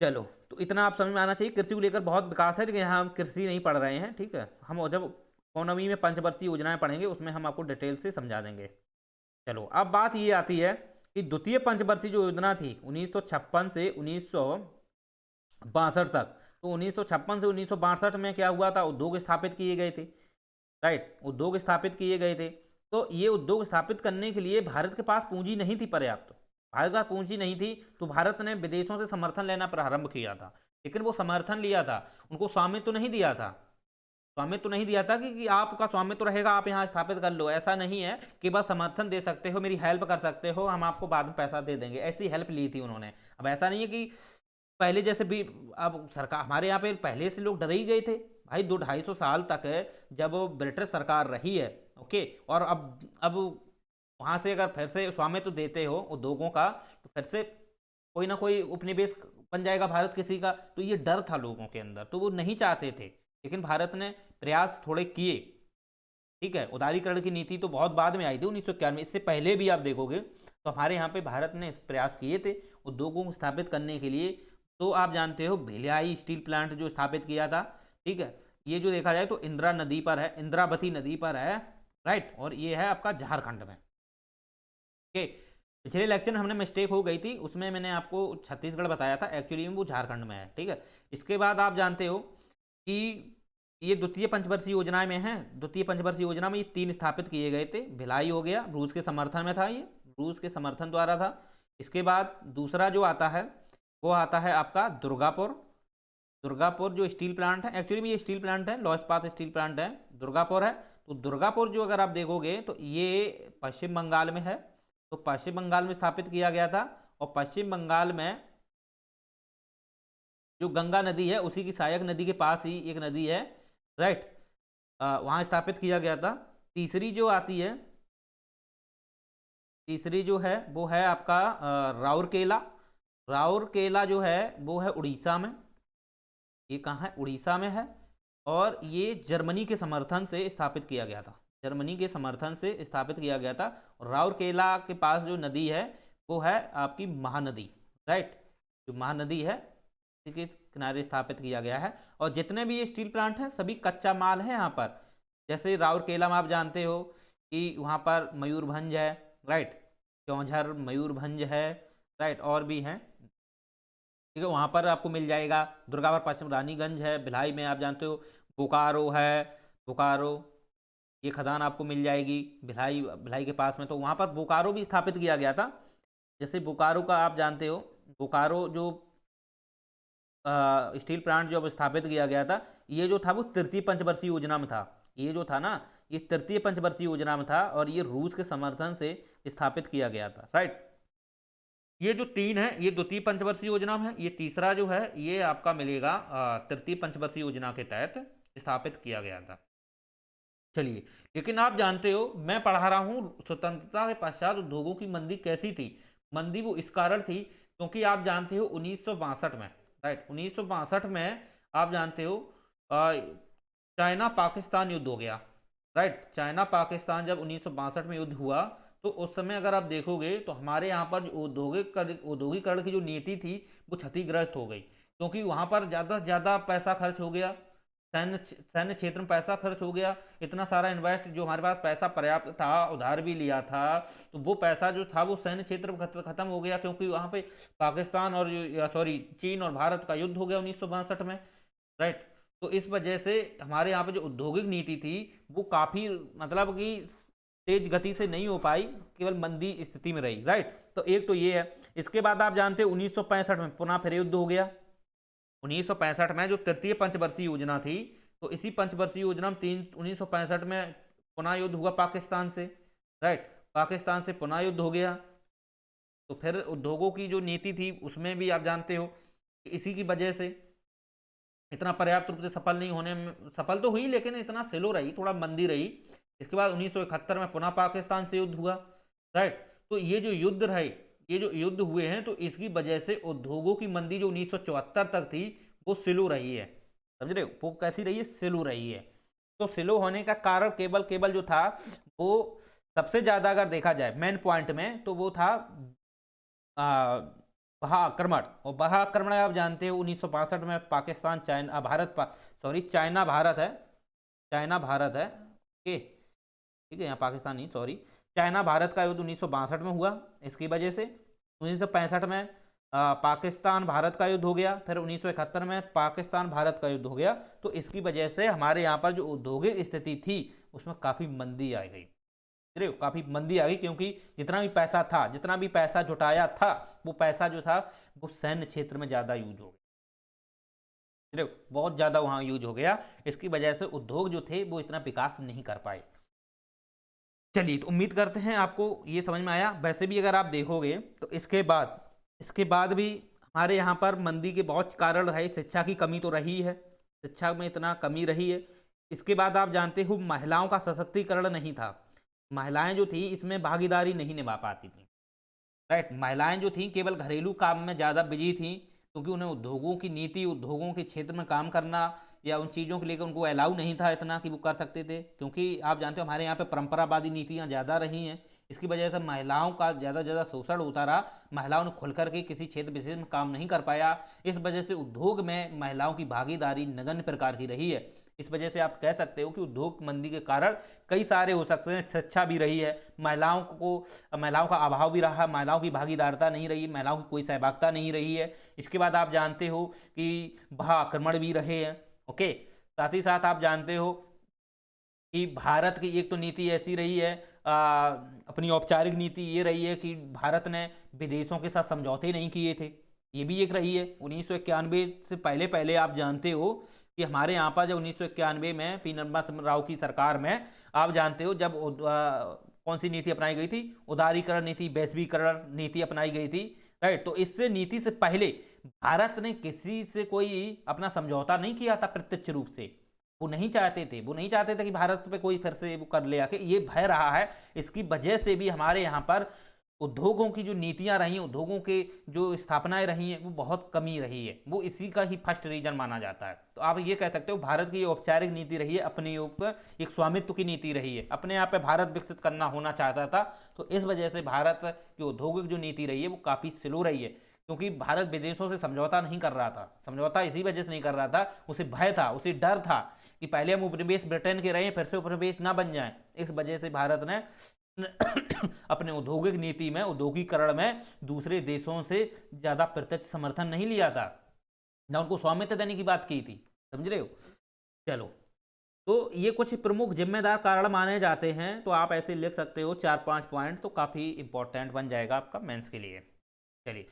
चलो, तो इतना आप समझ में आना चाहिए, कृषि को लेकर बहुत विकास है, लेकिन यहाँ हम कृषि नहीं पढ़ रहे हैं, ठीक है, हम जब इकोनॉमी में पंचवर्षीय योजनाएं पढ़ेंगे उसमें हम आपको डिटेल से समझा देंगे। चलो, अब बात ये आती है कि द्वितीय पंचवर्षीय जो योजना थी 1956 से 1962 तक, तो 1956 से 1962 में क्या हुआ था, उद्योग स्थापित किए गए थे, राइट, उद्योग स्थापित किए गए थे। तो ये उद्योग स्थापित करने के लिए भारत के पास पूंजी नहीं थी पर्याप्त, भारत का पूंजी नहीं थी, तो भारत ने विदेशों से समर्थन लेना प्रारंभ किया था। लेकिन वो समर्थन लिया था, उनको स्वामित्व तो नहीं दिया था, स्वामित्व तो नहीं दिया था कि आपका स्वामित्व तो रहेगा, आप यहाँ स्थापित कर लो, ऐसा नहीं है कि बस समर्थन दे सकते हो, मेरी हेल्प कर सकते हो, हम आपको बाद में पैसा दे देंगे, ऐसी हेल्प ली थी उन्होंने। अब ऐसा नहीं है कि पहले जैसे भी, अब सरकार हमारे यहाँ पे पहले से लोग डरे ही गए थे भाई, 200-250 साल तक है जब ब्रिटिश सरकार रही है, ओके, और अब वहाँ से अगर फिर से स्वामित्व देते हो उद्योगों का तो फिर से कोई ना कोई उपनिवेश बन जाएगा भारत किसी का, तो ये डर था लोगों के अंदर, तो वो नहीं चाहते थे, लेकिन भारत ने प्रयास थोड़े किए, ठीक है। उदारीकरण की नीति तो बहुत बाद में आई थी 1991, इससे पहले भी आप देखोगे तो हमारे यहाँ पे भारत ने प्रयास किए थे उद्योगों को स्थापित करने के लिए। तो आप जानते हो भिलाई स्टील प्लांट जो स्थापित किया था, ठीक है, ये जो देखा जाए तो इंदिरा नदी पर है, इंद्रावती नदी पर है, राइट, और ये है आपका झारखंड में, ओके। पिछले लेक्चर में हमने मिस्टेक हो गई थी, उसमें मैंने आपको छत्तीसगढ़ बताया था, एक्चुअली में वो झारखंड में है, ठीक है। इसके बाद आप जानते हो कि ये द्वितीय पंचवर्षीय योजना में है, द्वितीय पंचवर्षीय योजना में ये 3 स्थापित किए गए थे। भिलाई हो गया, रूस के समर्थन में था, ये रूस के समर्थन द्वारा था। इसके बाद दूसरा जो आता है वो आता है आपका दुर्गापुर, दुर्गापुर जो स्टील प्लांट है, एक्चुअली में ये स्टील प्लांट है, लॉ इस्पात स्टील प्लांट है, दुर्गापुर है। तो दुर्गापुर जो अगर आप देखोगे तो ये पश्चिम बंगाल में है, तो पश्चिम बंगाल में स्थापित किया गया था, और पश्चिम बंगाल में जो गंगा नदी है उसी की सहायक नदी के पास ही एक नदी है, राइट, वहाँ स्थापित किया गया था। तीसरी जो आती है, तीसरी जो है वो है आपका राउरकेला, राउरकेला जो है वो है उड़ीसा में, ये कहाँ है, उड़ीसा में है, और ये जर्मनी के समर्थन से स्थापित किया गया था, जर्मनी के समर्थन से स्थापित किया गया था। और राउरकेला के पास जो नदी है वो है आपकी महानदी, राइट, जो महानदी है के किनारे स्थापित किया गया है। और जितने भी ये स्टील प्लांट हैं सभी कच्चा माल है यहाँ पर, जैसे राउरकेला में आप जानते हो कि वहाँ पर मयूरभंज है, राइट, क्योंझर मयूरभंज है, राइट, और भी हैं, ठीक है, वहाँ पर आपको मिल जाएगा। दुर्गापुर पश्चिम रानीगंज है, भिलाई में आप जानते हो बोकारो है, बोकारो ये खदान आपको मिल जाएगी भिलाई, भिलाई के पास में, तो वहाँ पर बोकारो भी स्थापित किया गया था। जैसे बोकारो का आप जानते हो, बोकारो जो स्टील प्लांट जो अब स्थापित किया गया था, ये जो था वो तृतीय पंचवर्षीय योजना में था, ये जो था ना, ये तृतीय पंचवर्षीय योजना में था और ये रूस के समर्थन से स्थापित किया गया था, राइट। ये जो 3 है ये द्वितीय पंचवर्षीय योजना में है, ये तीसरा जो है ये आपका मिलेगा तृतीय पंचवर्षीय योजना के तहत स्थापित किया गया था। चलिए, लेकिन आप जानते हो मैं पढ़ा रहा हूँ स्वतंत्रता के पश्चात उद्योगों की मंदी कैसी थी। मंदी वो इस कारण थी क्योंकि आप जानते हो 1962 में, राइट, 1962 में आप जानते हो चाइना पाकिस्तान युद्ध हो गया, राइट। चाइना पाकिस्तान जब 1962 में युद्ध हुआ तो उस समय अगर आप देखोगे तो हमारे यहाँ पर औद्योगिकरण की जो नीति थी वो क्षतिग्रस्त हो गई, क्योंकि वहाँ पर ज़्यादा से ज़्यादा पैसा खर्च हो गया, सैन्य क्षेत्र में पैसा खर्च हो गया, इतना सारा इन्वेस्ट, जो हमारे पास पैसा पर्याप्त था, उधार भी लिया था, तो वो पैसा जो था वो सैन्य क्षेत्र में खत्म हो गया, क्योंकि वहाँ पे पाकिस्तान और चीन और भारत का युद्ध हो गया 1962 में, राइट। तो इस वजह से हमारे यहाँ पे जो औद्योगिक नीति थी वो काफ़ी मतलब कि तेज गति से नहीं हो पाई, केवल मंदी स्थिति में रही, राइट। तो एक तो ये है। इसके बाद आप जानते हैं 1965 में पुनः फिर युद्ध हो गया। 1965 में जो तृतीय पंचवर्षीय योजना थी, तो इसी पंचवर्षीय योजना में 1965 में पुनः युद्ध हुआ पाकिस्तान से, राइट। पाकिस्तान से पुनः युद्ध हो गया। तो फिर उद्योगों की जो नीति थी उसमें भी आप जानते हो इसी की वजह से इतना पर्याप्त रूप से सफल नहीं होने में, सफल तो हुई लेकिन इतना स्लो रही, थोड़ा मंदी रही। इसके बाद 1971 में पुनः पाकिस्तान से युद्ध हुआ, राइट। तो ये जो युद्ध रहे, ये जो युद्ध हुए हैं, तो इसकी वजह से उद्योगों की मंदी जो 1974 तक थी वो स्लो रही है, समझ रहे हो, वो कैसी रही है, स्लो रही है। तो स्लो होने का कारण केवल जो था वो सबसे ज्यादा अगर देखा जाए मेन पॉइंट में तो वो था बहा आक्रमण। और बहा आक्रमण आप जानते हो 1962 में पाकिस्तान चाइना भारत है, चाइना भारत है, ओके, ठीक है, यहाँ पाकिस्तान नहीं, सॉरी, चाइना भारत का युद्ध 1962 में हुआ। इसकी वजह से 1965 में पाकिस्तान भारत का युद्ध हो गया, फिर 1971 में पाकिस्तान भारत का युद्ध हो गया। तो इसकी वजह से हमारे यहाँ पर जो औद्योगिक स्थिति थी उसमें काफ़ी मंदी आ गई, काफ़ी मंदी आ गई, क्योंकि जितना भी पैसा था, जितना भी पैसा जुटाया था, वो पैसा जो था वो सैन्य क्षेत्र में ज़्यादा यूज हो गया, बहुत ज़्यादा वहाँ यूज हो गया। इसकी वजह से उद्योग जो थे वो इतना विकास नहीं कर पाए। चलिए, तो उम्मीद करते हैं आपको ये समझ में आया। वैसे भी अगर आप देखोगे तो इसके बाद भी हमारे यहाँ पर मंदी के बहुत कारण रहे। शिक्षा की कमी तो रही है, शिक्षा में इतना कमी रही है। इसके बाद आप जानते हो महिलाओं का सशक्तिकरण नहीं था, महिलाएं जो थी इसमें भागीदारी नहीं निभा पाती थी, राइट। महिलाएं जो थी केवल घरेलू काम में ज़्यादा बिजी थी, क्योंकि उन्हें उद्योगों की नीति, उद्योगों के क्षेत्र में काम करना या उन चीज़ों के लेकर उनको अलाउ नहीं था इतना कि वो कर सकते थे, क्योंकि आप जानते हो हमारे यहाँ पे परंपरावादी नीतियाँ ज़्यादा रही हैं। इसकी वजह से महिलाओं का ज़्यादा से ज़्यादा शोषण होता रहा, महिलाओं ने खुल करके किसी क्षेत्र विशेष में काम नहीं कर पाया। इस वजह से उद्योग में महिलाओं की भागीदारी नगण्य प्रकार की रही है। इस वजह से आप कह सकते हो कि उद्योग मंदी के कारण कई सारे हो सकते हैं। शिक्षा भी रही है, महिलाओं का अभाव भी रहा, महिलाओं की भागीदारता नहीं रही, महिलाओं की कोई सहभागिता नहीं रही है। इसके बाद आप जानते हो कि वहाँ आक्रमण भी रहे हैं, ओके। साथ ही साथ आप जानते हो कि भारत की एक तो नीति ऐसी रही है, अपनी औपचारिक नीति ये रही है कि भारत ने विदेशों के साथ समझौते नहीं किए थे, ये भी एक रही है। 1991 से पहले आप जानते हो कि हमारे यहाँ पर जब 1991 में पी नरसिम्हा राव की सरकार में आप जानते हो जब कौन सी नीति अपनाई गई थी, उदारीकरण नीति, वैश्वीकरण नीति अपनाई गई थी, राइट। तो इससे नीति से पहले भारत ने किसी से कोई अपना समझौता नहीं किया था प्रत्यक्ष रूप से। वो नहीं चाहते थे कि भारत पे कोई फिर से वो कर ले आके, ये भय रहा है। इसकी वजह से भी हमारे यहाँ पर उद्योगों की जो नीतियां रही हैं, उद्योगों के जो स्थापनाएं रही हैं वो बहुत कमी रही है, वो इसी का ही फर्स्ट रीजन माना जाता है। तो आप ये कह सकते हो भारत की औपचारिक नीति रही है, अपने ऊपर एक स्वामित्व की नीति रही है, अपने आप पे भारत विकसित करना होना चाहता था। तो इस वजह से भारत की औद्योगिक जो नीति रही है वो काफ़ी स्लो रही है, क्योंकि भारत विदेशों से समझौता नहीं कर रहा था। समझौता इसी वजह से नहीं कर रहा था, उसे भय था, उसे डर था कि पहले हम उपनिवेश ब्रिटेन के रहे, फिर से उपनिवेश ना बन जाए। इस वजह से भारत ने अपने औद्योगिक नीति में, औद्योगिकरण में दूसरे देशों से ज़्यादा प्रत्यक्ष समर्थन नहीं लिया था, ना उनको स्वामित्व देने की बात की थी, समझ रहे हो। चलो, तो ये कुछ प्रमुख जिम्मेदार कारण माने जाते हैं। तो आप ऐसे लिख सकते हो 4-5 पॉइंट, तो काफ़ी इंपॉर्टेंट बन जाएगा आपका मेंस के लिए। चलिए,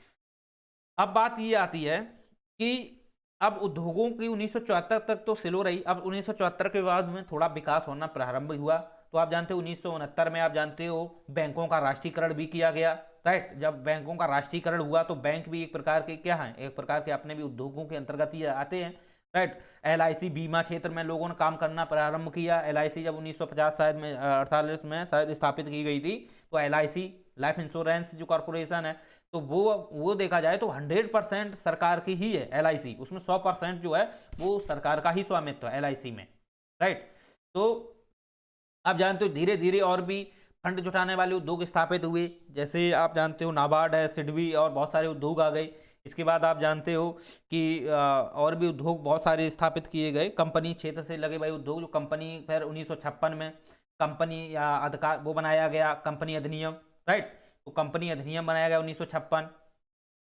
अब बात ये आती है कि अब उद्योगों की 1974 तक तो स्लो रही। अब 1974 के बाद में थोड़ा विकास होना प्रारंभ हुआ। तो आप जानते हो 1969 में आप जानते हो बैंकों का राष्ट्रीयकरण भी किया गया, राइट। जब बैंकों का राष्ट्रीयकरण हुआ तो बैंक भी एक प्रकार के क्या हैं, एक प्रकार के अपने भी उद्योगों के अंतर्गत ही आते हैं, राइट। एलआईसी बीमा क्षेत्र में लोगों ने काम करना प्रारंभ किया। एलआईसी जब 1950 शायद में 48 में शायद स्थापित की गई थी, तो एलआईसी लाइफ इंश्योरेंस जो कॉरपोरेशन है, तो वो देखा जाए तो 100% सरकार की ही है एलआईसी। उसमें 100% जो है वो सरकार का ही स्वामित्व है एलआईसी में, राइट। तो आप जानते हो धीरे धीरे और भी फंड जुटाने वाले उद्योग स्थापित हुए, जैसे आप जानते हो नाबार्ड है, सिडबी और बहुत सारे उद्योग आ गए। इसके बाद आप जानते हो कि और भी उद्योग बहुत सारे स्थापित किए गए। कंपनी क्षेत्र से लगे भाई उद्योग, जो कंपनी फिर 1956 में कंपनी या अधिकार वो बनाया गया, कंपनी अधिनियम, राइट। तो कंपनी अधिनियम बनाया गया 1956।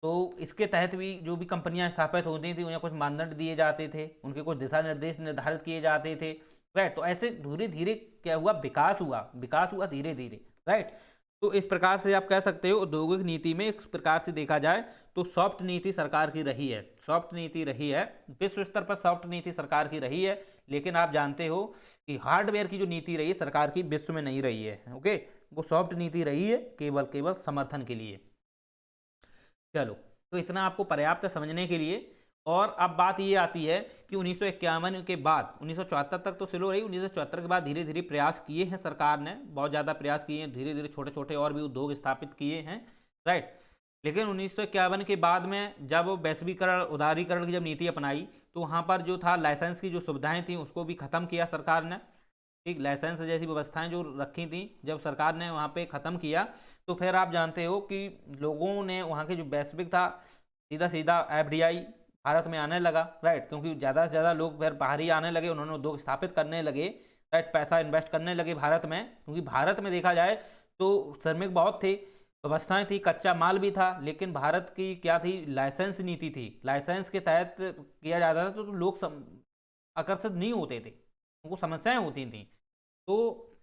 तो इसके तहत भी जो भी कंपनियां स्थापित होती थी उन्हें कुछ मानदंड दिए जाते थे, उनके कुछ दिशा निर्देश निर्धारित किए जाते थे, राइट। तो ऐसे धीरे धीरे क्या हुआ, विकास हुआ धीरे धीरे, राइट। तो इस प्रकार से आप कह सकते हो औद्योगिक नीति में इस प्रकार से देखा जाए तो सॉफ्ट नीति सरकार की रही है, सॉफ्ट नीति रही है, विश्व स्तर पर सॉफ्ट नीति सरकार की रही है। लेकिन आप जानते हो कि हार्डवेयर की जो नीति रही है सरकार की विश्व में नहीं रही है, ओके। वो सॉफ्ट नीति रही है केवल केवल समर्थन के लिए। चलो, तो इतना आपको पर्याप्त है समझने के लिए। और अब बात ये आती है कि 1951 के बाद 1974 तक तो स्लो रही, 1974 के बाद धीरे धीरे प्रयास किए हैं सरकार ने, बहुत ज़्यादा प्रयास किए हैं, धीरे धीरे छोटे छोटे और भी उद्योग स्थापित किए हैं, राइट। लेकिन 1951 के बाद में जब वैश्वीकरण उदारीकरण की जब नीति अपनाई, तो वहाँ पर जो था लाइसेंस की जो सुविधाएं थी उसको भी ख़त्म किया सरकार ने, ठीक। लाइसेंस जैसी व्यवस्थाएं जो रखी थी जब सरकार ने वहाँ पे ख़त्म किया, तो फिर आप जानते हो कि लोगों ने वहाँ के जो वैश्विक था सीधा सीधा एफडीआई भारत में आने लगा, राइट। क्योंकि ज़्यादा से ज़्यादा लोग फिर बाहर ही आने लगे, उन्होंने उद्योग स्थापित करने लगे, राइट। पैसा इन्वेस्ट करने लगे भारत में, क्योंकि भारत में देखा जाए तो श्रमिक बहुत थे, व्यवस्थाएं थी, कच्चा माल भी था। लेकिन भारत की क्या थी, लाइसेंस नीति थी। लाइसेंस के तहत किया जाता था तो लोग आकर्षित नहीं होते थे, उनको समस्याएं होती थी। तो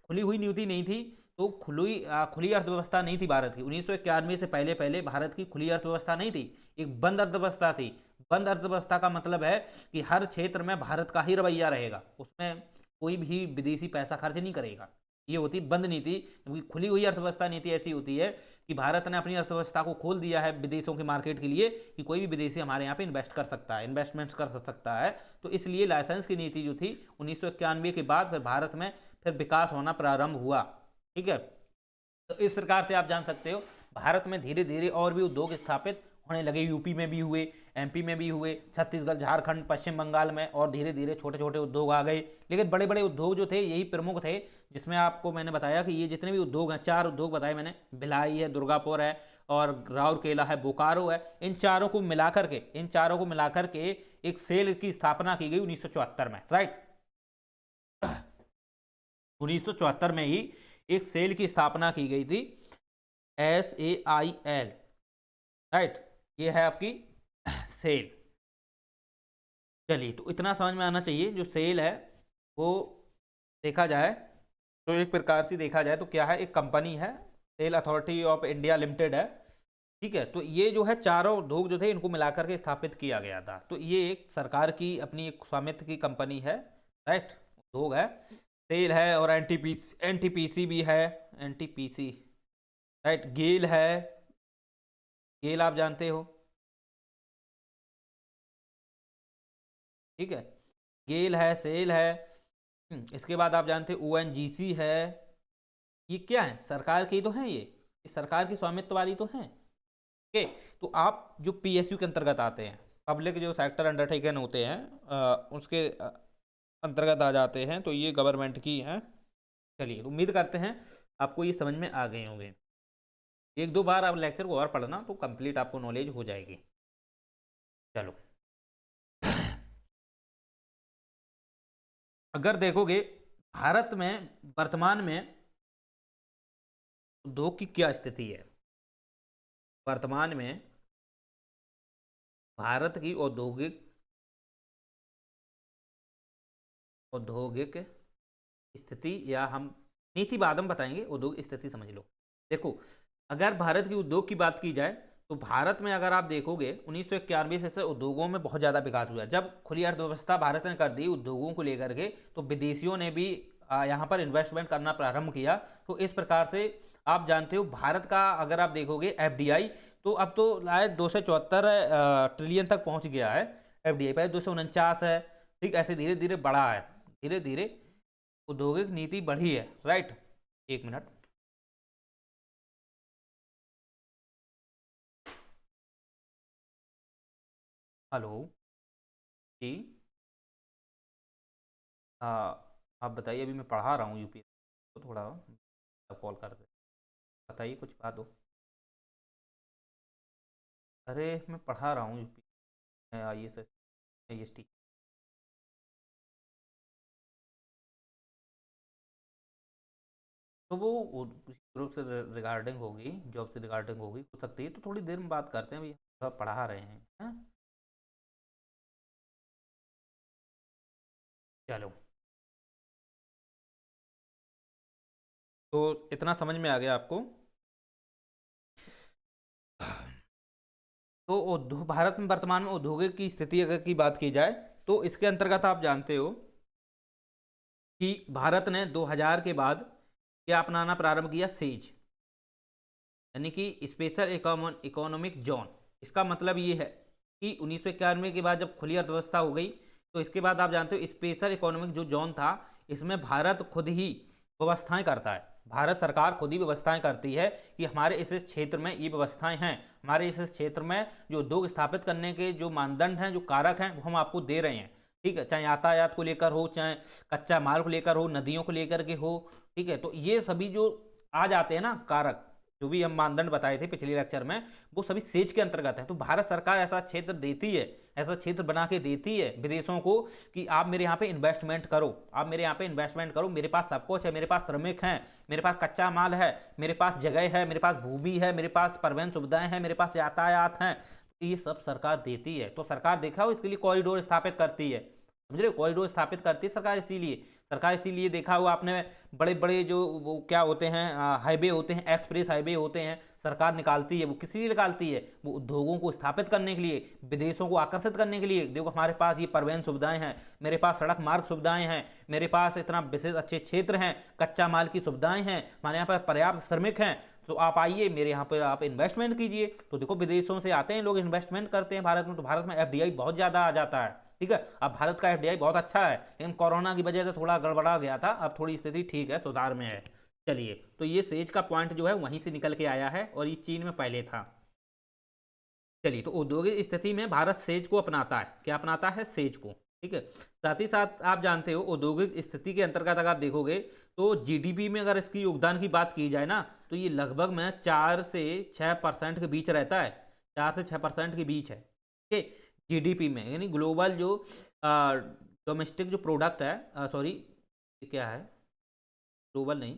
खुली हुई नीति नहीं थी, तो खुली अर्थव्यवस्था नहीं थी भारत की। 1991 से पहले पहले भारत की खुली अर्थव्यवस्था नहीं थी, एक बंद अर्थव्यवस्था थी। बंद अर्थव्यवस्था का मतलब है कि हर क्षेत्र में भारत का ही रवैया रहेगा, उसमें कोई भी विदेशी पैसा खर्च नहीं करेगा, ये होती बंद नीति। क्योंकि खुली हुई अर्थव्यवस्था नीति ऐसी होती है कि भारत ने अपनी अर्थव्यवस्था को खोल दिया है विदेशों के मार्केट के लिए, कि कोई भी विदेशी हमारे यहाँ पे इन्वेस्ट कर सकता है, इन्वेस्टमेंट्स कर सकता है। तो इसलिए लाइसेंस की नीति जो थी 1991 के बाद फिर भारत में फिर विकास होना प्रारंभ हुआ, ठीक है। तो इस प्रकार से आप जान सकते हो भारत में धीरे धीरे और भी उद्योग स्थापित होने लगे। यूपी में भी हुए, एमपी में भी हुए, छत्तीसगढ़, झारखंड, पश्चिम बंगाल में, और धीरे धीरे छोटे छोटे उद्योग आ गए। लेकिन बड़े बड़े उद्योग जो थे यही प्रमुख थे, जिसमें आपको मैंने बताया कि ये जितने भी उद्योग हैं, 4 उद्योग बताए मैंने, भिलाई है, दुर्गापुर है, और राउरकेला है, बोकारो है। इन चारों को मिलाकर के एक सेल की स्थापना की गई 1974 में, राइट। 1974 में ही एक सेल की स्थापना की गई थी, SAIL, राइट। ये है आपकी सेल। चलिए, तो इतना समझ में आना चाहिए। जो सेल है वो देखा जाए तो एक प्रकार से देखा जाए तो क्या है, एक कंपनी है, SAIL authority of India limited है, ठीक है। तो ये जो है चारों उद्योग जो थे इनको मिलाकर के स्थापित किया गया था। तो ये एक सरकार की अपनी एक स्वामित्व की कंपनी है, राइट, उद्योग है, सेल है। और एनटीपीसी भी है, एनटीपीसी, राइट। गेल है, गेल आप जानते हो, ठीक है। गेल है, सेल है। इसके बाद आप जानते हो ओएनजीसी है। ये क्या है, सरकार की तो है, ये सरकार की स्वामित्व वाली तो है, ओके। तो आप जो पीएसयू के अंतर्गत आते हैं, पब्लिक जो सेक्टर अंडरटेकन होते हैं, उसके अंतर्गत आ जाते हैं, तो ये गवर्नमेंट की हैं। चलिए, उम्मीद करते हैं आपको ये समझ में आ गए होंगे। एक दो बार आप लेक्चर को और पढ़ना तो कंप्लीट आपको नॉलेज हो जाएगी। चलो, अगर देखोगे भारत में वर्तमान में उद्योग की क्या स्थिति है, वर्तमान में भारत की औद्योगिक स्थिति, या हम नीति बाद हम बताएंगे, उद्योग स्थिति समझ लो। देखो, अगर भारत की उद्योग की बात की जाए तो भारत में अगर आप देखोगे 1991 से उद्योगों में बहुत ज़्यादा विकास हुआ। जब खुली अर्थव्यवस्था भारत ने कर दी उद्योगों को लेकर के, तो विदेशियों ने भी यहाँ पर इन्वेस्टमेंट करना प्रारंभ किया। तो इस प्रकार से आप जानते हो भारत का अगर आप देखोगे एफडीआई, तो अब तो शायद 274 ट्रिलियन तक पहुंच गया है। एफडीआई पहले 249 है, ठीक, ऐसे धीरे धीरे बढ़ा है, धीरे धीरे औद्योगिक नीति बढ़ी है, राइट। एक मिनट, हेलो जी, आप बताइए। अभी मैं पढ़ा रहा हूँ यूपी, तो थोड़ा कॉल कर दे, बताइए कुछ बात हो। अरे मैं पढ़ा रहा हूँ UP, I S S, I S T. तो वो किसी ग्रुप से रिगार्डिंग होगी, जॉब से रिगार्डिंग होगी, हो सकती है। तो थोड़ी देर में बात करते हैं, भैया थोड़ा पढ़ा रहे हैं। चलो, तो इतना समझ में आ गया आपको। तो भारत में वर्तमान में औद्योगिक की स्थिति अगर की बात की जाए, तो इसके अंतर्गत आप जानते हो कि भारत ने 2000 के बाद क्या अपनाना प्रारंभ किया, सेज, यानी कि स्पेशल इकोनॉमिक जोन। इसका मतलब ये है कि 1991 के बाद जब खुली अर्थव्यवस्था हो गई, तो इसके बाद आप जानते हो स्पेशल इकोनॉमिक जो जोन था, इसमें भारत खुद ही व्यवस्थाएं करता है। भारत सरकार खुद ही व्यवस्थाएं करती है कि हमारे इस क्षेत्र में ये व्यवस्थाएं हैं, हमारे इस क्षेत्र में जो उद्योग स्थापित करने के जो मानदंड हैं, जो कारक हैं, वो हम आपको दे रहे हैं। ठीक है, चाहे यातायात को लेकर हो, चाहे कच्चा माल को लेकर हो, नदियों को लेकर के हो। ठीक है, तो ये सभी जो आ जाते हैं ना कारक, जो भी हम मानदंड बताए थे पिछले लेक्चर में, वो सभी सेज के अंतर्गत है। तो भारत सरकार ऐसा क्षेत्र देती है, ऐसा क्षेत्र बना के देती है विदेशों को कि आप मेरे यहाँ पे इन्वेस्टमेंट करो, आप मेरे यहाँ पे इन्वेस्टमेंट करो, मेरे पास सब कुछ है, मेरे पास श्रमिक हैं, मेरे पास कच्चा माल है, मेरे पास जगह है, मेरे पास भूमि है, मेरे पास परिवहन सुविधाएं हैं, मेरे पास यातायात हैं। ये सब सरकार देती है। तो सरकार देखा हो इसके लिए कॉरिडोर स्थापित करती है, समझ रहे हो, कॉरिडोर स्थापित करती है सरकार। इसीलिए सरकार, इसीलिए देखा हुआ आपने, बड़े बड़े जो वो क्या होते हैं, हाईवे होते हैं, एक्सप्रेस हाईवे होते हैं, सरकार निकालती है। वो किस लिए निकालती है, वो उद्योगों को स्थापित करने के लिए, विदेशों को आकर्षित करने के लिए। देखो हमारे पास ये परिवहन सुविधाएं हैं, मेरे पास सड़क मार्ग सुविधाएं हैं, मेरे पास इतना विशेष अच्छे क्षेत्र हैं, कच्चा माल की सुविधाएं हैं, हमारे यहाँ पर पर्याप्त श्रमिक हैं। तो आप आइए मेरे यहाँ पर, आप इन्वेस्टमेंट कीजिए। तो देखो विदेशों से आते हैं लोग, इन्वेस्टमेंट करते हैं भारत में। तो भारत में एफडीआई बहुत ज़्यादा आ जाता है। ठीक है, अब भारत का एफडीआई बहुत अच्छा है, लेकिन कोरोना की वजह से थोड़ा गड़बड़ा गया था। अब थोड़ी स्थिति ठीक है, सुधार में है। चलिए, तो ये सेज का पॉइंट जो है वहीं से निकल के आया है, और ये चीन में पहले था। चलिए, तो औद्योगिक स्थिति में भारत सेज को अपनाता है। क्या अपनाता है, सेज को। ठीक है, साथ ही साथ आप जानते हो औद्योगिक स्थिति के अंतर्गत अगर आप देखोगे, तो जीडीपी में अगर इसकी योगदान की बात की जाए ना, तो ये लगभग में 4 से 6% के बीच रहता है, 4 से 6% के बीच है। ठीक है, जीडीपी में, यानी ग्लोबल जो डोमेस्टिक जो प्रोडक्ट है, सॉरी क्या है, ग्लोबल नहीं,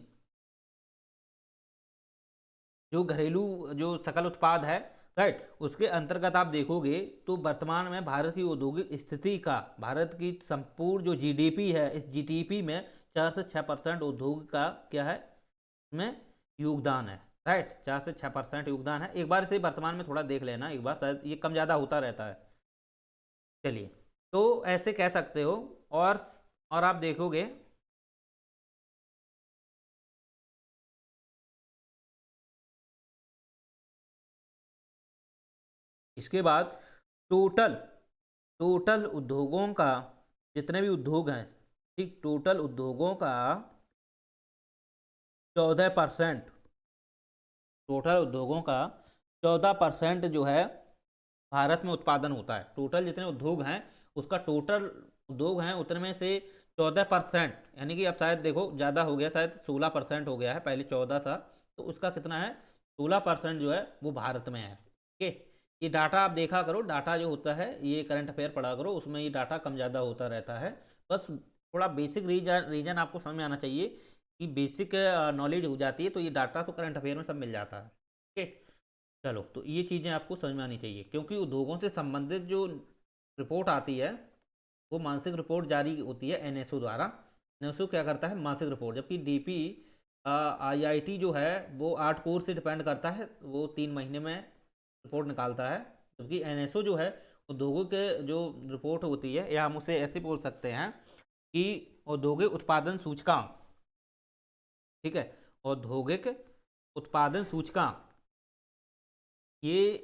जो घरेलू जो सकल उत्पाद है, राइट, उसके अंतर्गत आप देखोगे तो वर्तमान में भारत की औद्योगिक स्थिति का, भारत की संपूर्ण जो जीडीपी है, इस जीडीपी में 4 से 6% उद्योग का क्या है, इसमें योगदान है। राइट, 4 से 6% योगदान है। एक बार इसे वर्तमान में थोड़ा देख लेना एक बार, शायद ये कम ज़्यादा होता रहता है। चलिए, तो ऐसे कह सकते हो। और आप देखोगे, इसके बाद टोटल टोटल उद्योगों का, जितने भी उद्योग हैं, ठीक, टोटल उद्योगों का 14%, टोटल उद्योगों का 14% जो है भारत में उत्पादन होता है। टोटल जितने उद्योग हैं, उसका टोटल उद्योग हैं उतने में से 14%, यानी कि अब शायद देखो ज़्यादा हो गया, शायद 16% हो गया है, पहले 14 था, तो उसका कितना है, 16% जो है वो भारत में है। ओके, ये डाटा आप देखा करो, डाटा जो होता है ये करंट अफेयर पढ़ा करो, उसमें ये डाटा कम ज़्यादा होता रहता है। बस थोड़ा बेसिक रीजन रीजन आपको समझ में आना चाहिए, कि बेसिक नॉलेज हो जाती है, तो ये डाटा तो करंट अफेयर में सब मिल जाता है। ओके, चलो, तो ये चीज़ें आपको समझ में आनी चाहिए, क्योंकि उद्योगों से संबंधित जो रिपोर्ट आती है, वो मानसिक रिपोर्ट जारी होती है एनएसओ द्वारा। एनएसओ क्या करता है, मानसिक रिपोर्ट, जबकि डीपी आईआईटी जो है वो 8 कोर्स से डिपेंड करता है, वो 3 महीने में रिपोर्ट निकालता है, जबकि एनएसओ जो है उद्योगों के जो रिपोर्ट होती है, या हम उसे ऐसे बोल सकते हैं कि औद्योगिक उत्पादन सूचकांक, ठीक है, औद्योगिक उत्पादन सूचकांक, ये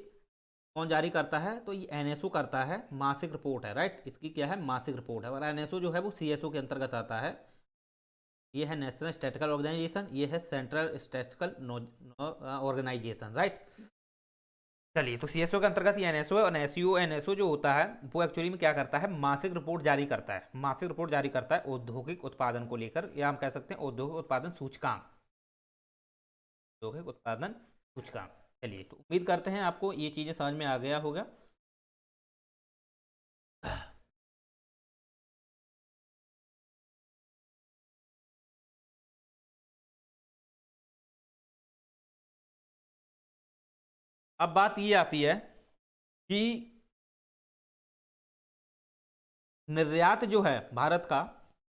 कौन जारी करता है? तो ये एनएसओ करता है, मासिक रिपोर्ट है, राइट। इसकी क्या है? मासिक रिपोर्ट है। और एनएसओ जो है वो सीएसओ के अंतर्गत आता है। ये है नेशनल स्टैटिस्टिकल ऑर्गेनाइजेशन, ये है सेंट्रल स्टैटिस्टिकल ऑर्गेनाइजेशन, राइट। चलिए, तो सीएसओ के अंतर्गत ये एनएसओ है, और एनएसओ जो होता है वो एक्चुअली में क्या करता है? मासिक रिपोर्ट जारी करता है। मासिक रिपोर्ट जारी करता है औद्योगिक उत्पादन को लेकर, या हम कह सकते हैं औद्योगिक उत्पादन सूचकांक, औद्योगिक उत्पादन सूचकांक। चलिए, तो उम्मीद करते हैं आपको ये चीजें समझ में आ गया होगा। अब बात ये आती है कि निर्यात जो है भारत का,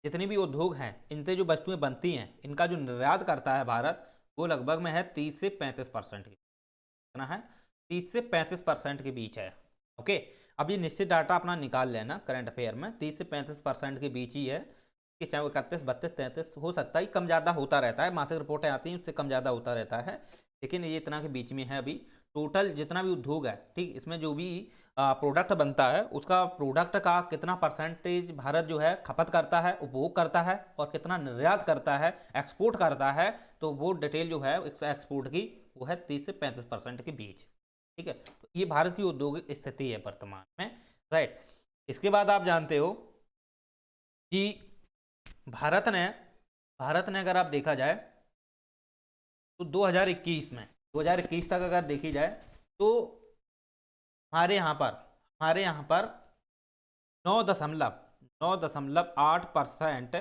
जितने भी उद्योग हैं, इनसे जो वस्तुएं बनती हैं, इनका जो निर्यात करता है भारत, वो लगभग में है 30 से 35% की। कितना है? 30 से 35% के बीच है। ओके, अब ये निश्चित डाटा अपना निकाल लेना करंट अफेयर में, 30 से 35% के बीच ही है कि चाहे वो 31, 32, 33 हो सकता है, कम ज़्यादा होता रहता है, मासिक रिपोर्टें आती हैं उससे कम ज़्यादा होता रहता है, लेकिन ये इतना के बीच में है अभी। टोटल जितना भी उद्योग है, ठीक, इसमें जो भी प्रोडक्ट बनता है, उसका प्रोडक्ट का कितना परसेंटेज भारत जो है खपत करता है, उपभोग करता है, और कितना निर्यात करता है, एक्सपोर्ट करता है, तो वो डिटेल जो है एक्सपोर्ट की, वो है 30 से 35% के बीच। ठीक है, तो ये भारत की औद्योगिक स्थिति है वर्तमान में, राइट। इसके बाद आप जानते हो कि भारत ने अगर आप देखा जाए तो 2021 तक अगर देखी जाए तो हमारे यहाँ पर 9.8%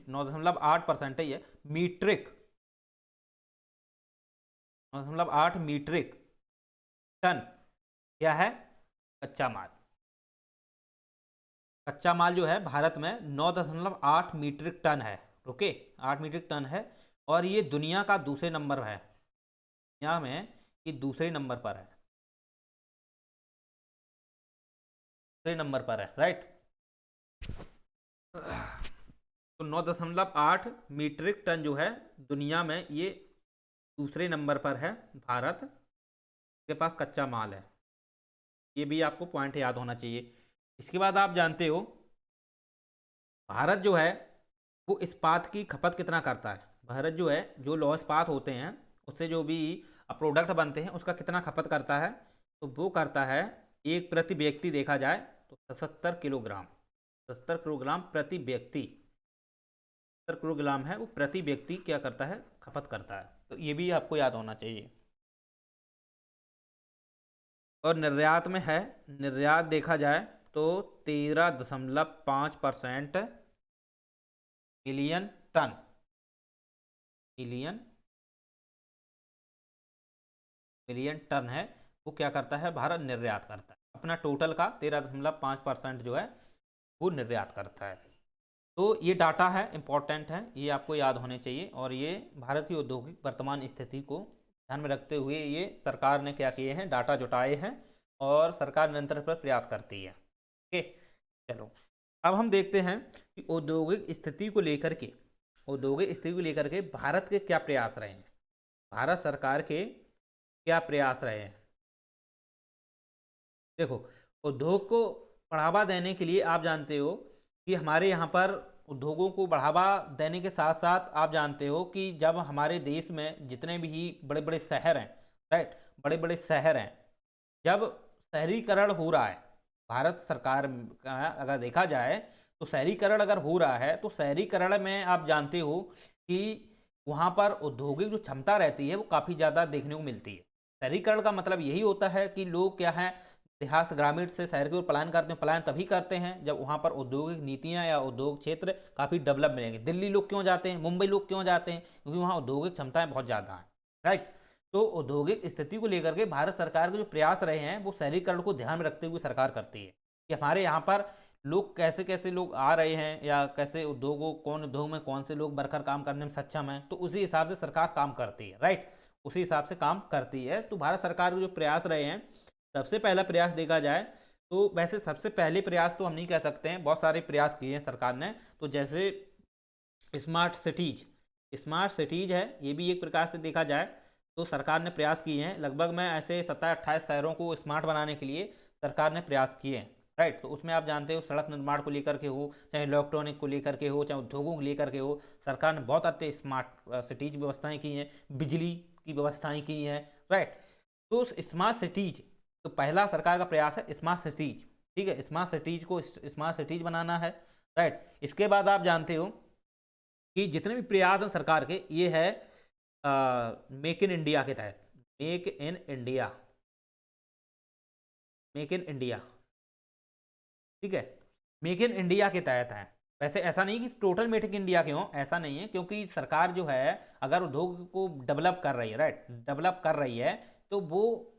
9.8% ही है, मीट्रिक 9.8 मीट्रिक टन क्या है? कच्चा माल जो है भारत में 9.8 मीट्रिक टन है। ओके, 8 मीट्रिक टन है, और ये दुनिया का दूसरे नंबर है, दुनिया में ये दूसरे नंबर पर है, दूसरे नंबर पर है, राइट। तो 9.8 मीट्रिक टन जो है दुनिया में, ये दूसरे नंबर पर है भारत के पास कच्चा माल है। ये भी आपको पॉइंट याद होना चाहिए। इसके बाद आप जानते हो भारत जो है वो इस्पात की खपत कितना करता है? भारत जो है, जो लौह इस्पात होते हैं, उससे जो भी प्रोडक्ट बनते हैं, उसका कितना खपत करता है? तो वो करता है, एक प्रति व्यक्ति देखा जाए तो 77 किलोग्राम, 77 किलोग्राम प्रति व्यक्ति, 77 किलोग्राम है वो प्रति व्यक्ति क्या करता है? खपत करता है। तो ये भी आपको याद होना चाहिए। और निर्यात में है, निर्यात देखा जाए तो 13.5% मिलियन टन, मिलियन टन है, वो क्या करता है? भारत निर्यात करता है। अपना टोटल का 13.5% जो है वो निर्यात करता है। तो ये डाटा है, इंपॉर्टेंट है, ये आपको याद होने चाहिए। और ये भारत की औद्योगिक वर्तमान स्थिति को ध्यान में रखते हुए ये सरकार ने क्या किए हैं? डाटा जुटाए हैं, और सरकार निरंतर पर प्रयास करती है। ओके, चलो अब हम देखते हैं कि औद्योगिक स्थिति को लेकर के भारत के क्या प्रयास रहे हैं, भारत सरकार के क्या प्रयास रहे हैं। देखो, उद्योग को बढ़ावा देने के लिए आप जानते हो कि हमारे यहाँ पर उद्योगों को बढ़ावा देने के साथ साथ आप जानते हो कि जब हमारे देश में जितने भी बड़े बड़े शहर हैं, राइट, बड़े बड़े शहर हैं, जब शहरीकरण हो रहा है, भारत सरकार का अगर देखा जाए तो शहरीकरण अगर हो रहा है, तो शहरीकरण में आप जानते हो कि वहाँ पर औद्योगिक जो क्षमता रहती है वो काफ़ी ज़्यादा देखने को मिलती है। शहरीकरण का मतलब यही होता है कि लोग क्या है, देहात ग्रामीण से शहर की ओर पलायन करते हैं। पलायन तभी करते हैं जब वहाँ पर औद्योगिक नीतियाँ या उद्योग क्षेत्र काफ़ी डेवलप मिलेंगे। दिल्ली लोग क्यों जाते हैं, मुंबई लोग क्यों जाते हैं? क्योंकि वहाँ औद्योगिक क्षमताएं बहुत ज़्यादा हैं, राइट। तो औद्योगिक स्थिति को लेकर के भारत सरकार के जो प्रयास रहे हैं वो शहरीकरण को ध्यान में रखते हुए सरकार करती है कि हमारे यहाँ पर लोग कैसे कैसे लोग आ रहे हैं, या कैसे उद्योगों, कौन उद्योग में कौन से लोग वर्कर काम करने में सक्षम हैं, तो उसी हिसाब से सरकार काम करती है, राइट। उसी हिसाब से काम करती है। तो भारत सरकार के जो प्रयास रहे हैं, सबसे पहला प्रयास देखा जाए तो वैसे सबसे पहले प्रयास तो हम नहीं कह सकते हैं, बहुत सारे प्रयास किए हैं सरकार ने। तो जैसे स्मार्ट सिटीज है, ये भी एक प्रकार से देखा जाए तो सरकार ने प्रयास किए हैं। लगभग में ऐसे 27-28 शहरों को स्मार्ट बनाने के लिए सरकार ने प्रयास किए हैं, राइट। तो उसमें आप जानते हो सड़क निर्माण को लेकर के हो, चाहे इलेक्ट्रॉनिक को लेकर के हो, चाहे उद्योगों को लेकर के हो, सरकार ने बहुत अच्छे स्मार्ट सिटीज व्यवस्थाएं की हैं, बिजली की व्यवस्थाएं की हैं, राइट। तो स्मार्ट सिटीज, तो पहला सरकार का प्रयास है स्मार्ट सिटीज, ठीक है। स्मार्ट सिटीज को स्मार्ट सिटीज बनाना है, राइट। इसके बाद आप जानते हो कि जितने भी प्रयास हैं सरकार के, ये है मेक इन इंडिया के तहत। Make in India, make in India, ठीक है, मेक इन इंडिया के तहत है। वैसे ऐसा नहीं कि टोटल मेक इन इंडिया के हों, ऐसा नहीं है, क्योंकि सरकार जो है अगर उद्योग को डेवलप कर रही है, राइट, डेवलप कर रही है, तो वो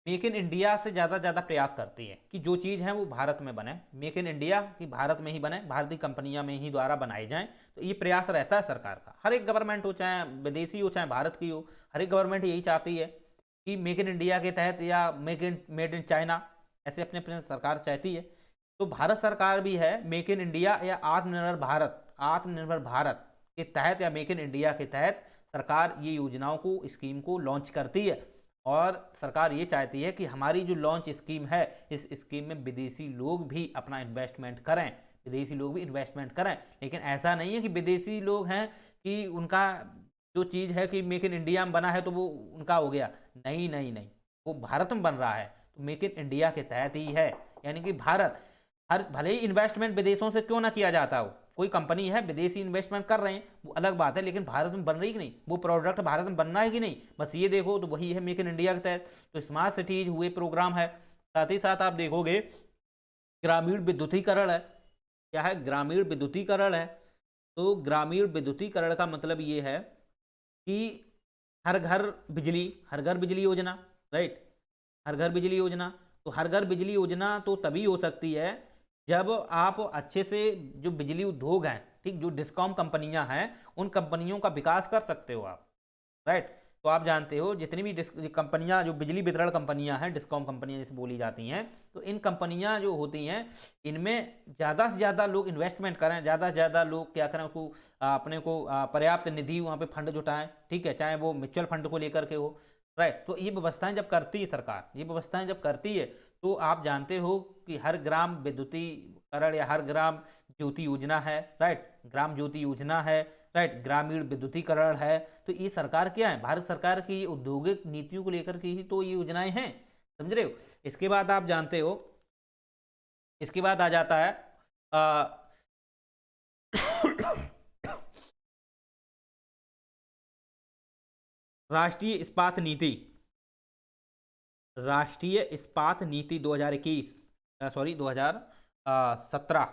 मेक इन इंडिया से ज़्यादा प्रयास करती है कि जो चीज़ है वो भारत में बने। मेक इन इंडिया की भारत में ही बने, भारतीय कंपनियां में ही द्वारा बनाई जाएं। तो ये प्रयास रहता है सरकार का, हर एक गवर्नमेंट हो, चाहे विदेशी हो चाहे भारत की हो, हर एक गवर्नमेंट यही चाहती है कि मेक इन इंडिया के तहत या मेड इन चाइना, ऐसे अपने अपने सरकार चाहती है। तो भारत सरकार भी है मेक इन इंडिया या आत्मनिर्भर भारत के तहत या मेक इन इंडिया के तहत सरकार ये योजनाओं को, स्कीम को लॉन्च करती है। और सरकार ये चाहती है कि हमारी जो लॉन्च स्कीम है, इस स्कीम में विदेशी लोग भी अपना इन्वेस्टमेंट करें, विदेशी लोग भी इन्वेस्टमेंट करें। लेकिन ऐसा नहीं है कि विदेशी लोग हैं कि उनका जो चीज़ है कि मेक इन इंडिया में बना है तो वो उनका हो गया, नहीं नहीं नहीं, वो भारत में बन रहा है तो मेक इन इंडिया के तहत ही है। यानी कि भारत, हर भले ही इन्वेस्टमेंट विदेशों से क्यों ना किया जाता हो, कोई कंपनी है विदेशी इन्वेस्टमेंट कर रहे हैं वो अलग बात है, लेकिन भारत में बन रही कि नहीं, वो प्रोडक्ट भारत में बनना है कि नहीं, बस ये देखो तो वही है मेक इन इंडिया के तहत। तो स्मार्ट सिटीज हुए प्रोग्राम है। साथ ही साथ आप देखोगे ग्रामीण विद्युतीकरण है। क्या है? ग्रामीण विद्युतीकरण है। तो ग्रामीण विद्युतीकरण का मतलब ये है कि हर घर बिजली, हर घर बिजली योजना, राइट, हर घर बिजली योजना। तो हर घर बिजली योजना तो तभी हो सकती है जब आप अच्छे से जो बिजली उद्योग हैं, ठीक, जो डिस्कॉम कंपनियां हैं, उन कंपनियों का विकास कर सकते हो आप, राइट। तो आप जानते हो जितनी भी कंपनियां, जो बिजली वितरण कंपनियां हैं, डिस्कॉम कंपनियां जैसे बोली जाती हैं, तो इन कंपनियां जो होती हैं, इनमें ज़्यादा से ज़्यादा लोग इन्वेस्टमेंट करें, ज़्यादा से ज़्यादा लोग क्या करें, उसको अपने को पर्याप्त निधि वहाँ पे फंड जुटाएं, ठीक है, चाहे वो म्यूचुअल फंड को लेकर के हो, राइट। तो ये व्यवस्थाएं जब करती है सरकार, ये व्यवस्थाएं जब करती है, तो आप जानते हो कि हर ग्राम विद्युतीकरण या हर ग्राम ज्योति योजना है, राइट, ग्राम ज्योति योजना है, राइट, ग्रामीण विद्युतीकरण है। तो ये सरकार क्या है, भारत सरकार की औद्योगिक नीतियों को लेकर के ही तो ये योजनाएं हैं, समझ रहे हो। इसके बाद आप जानते हो, इसके बाद आ जाता है राष्ट्रीय इस्पात नीति, राष्ट्रीय इस्पात नीति 2021, सॉरी 2017।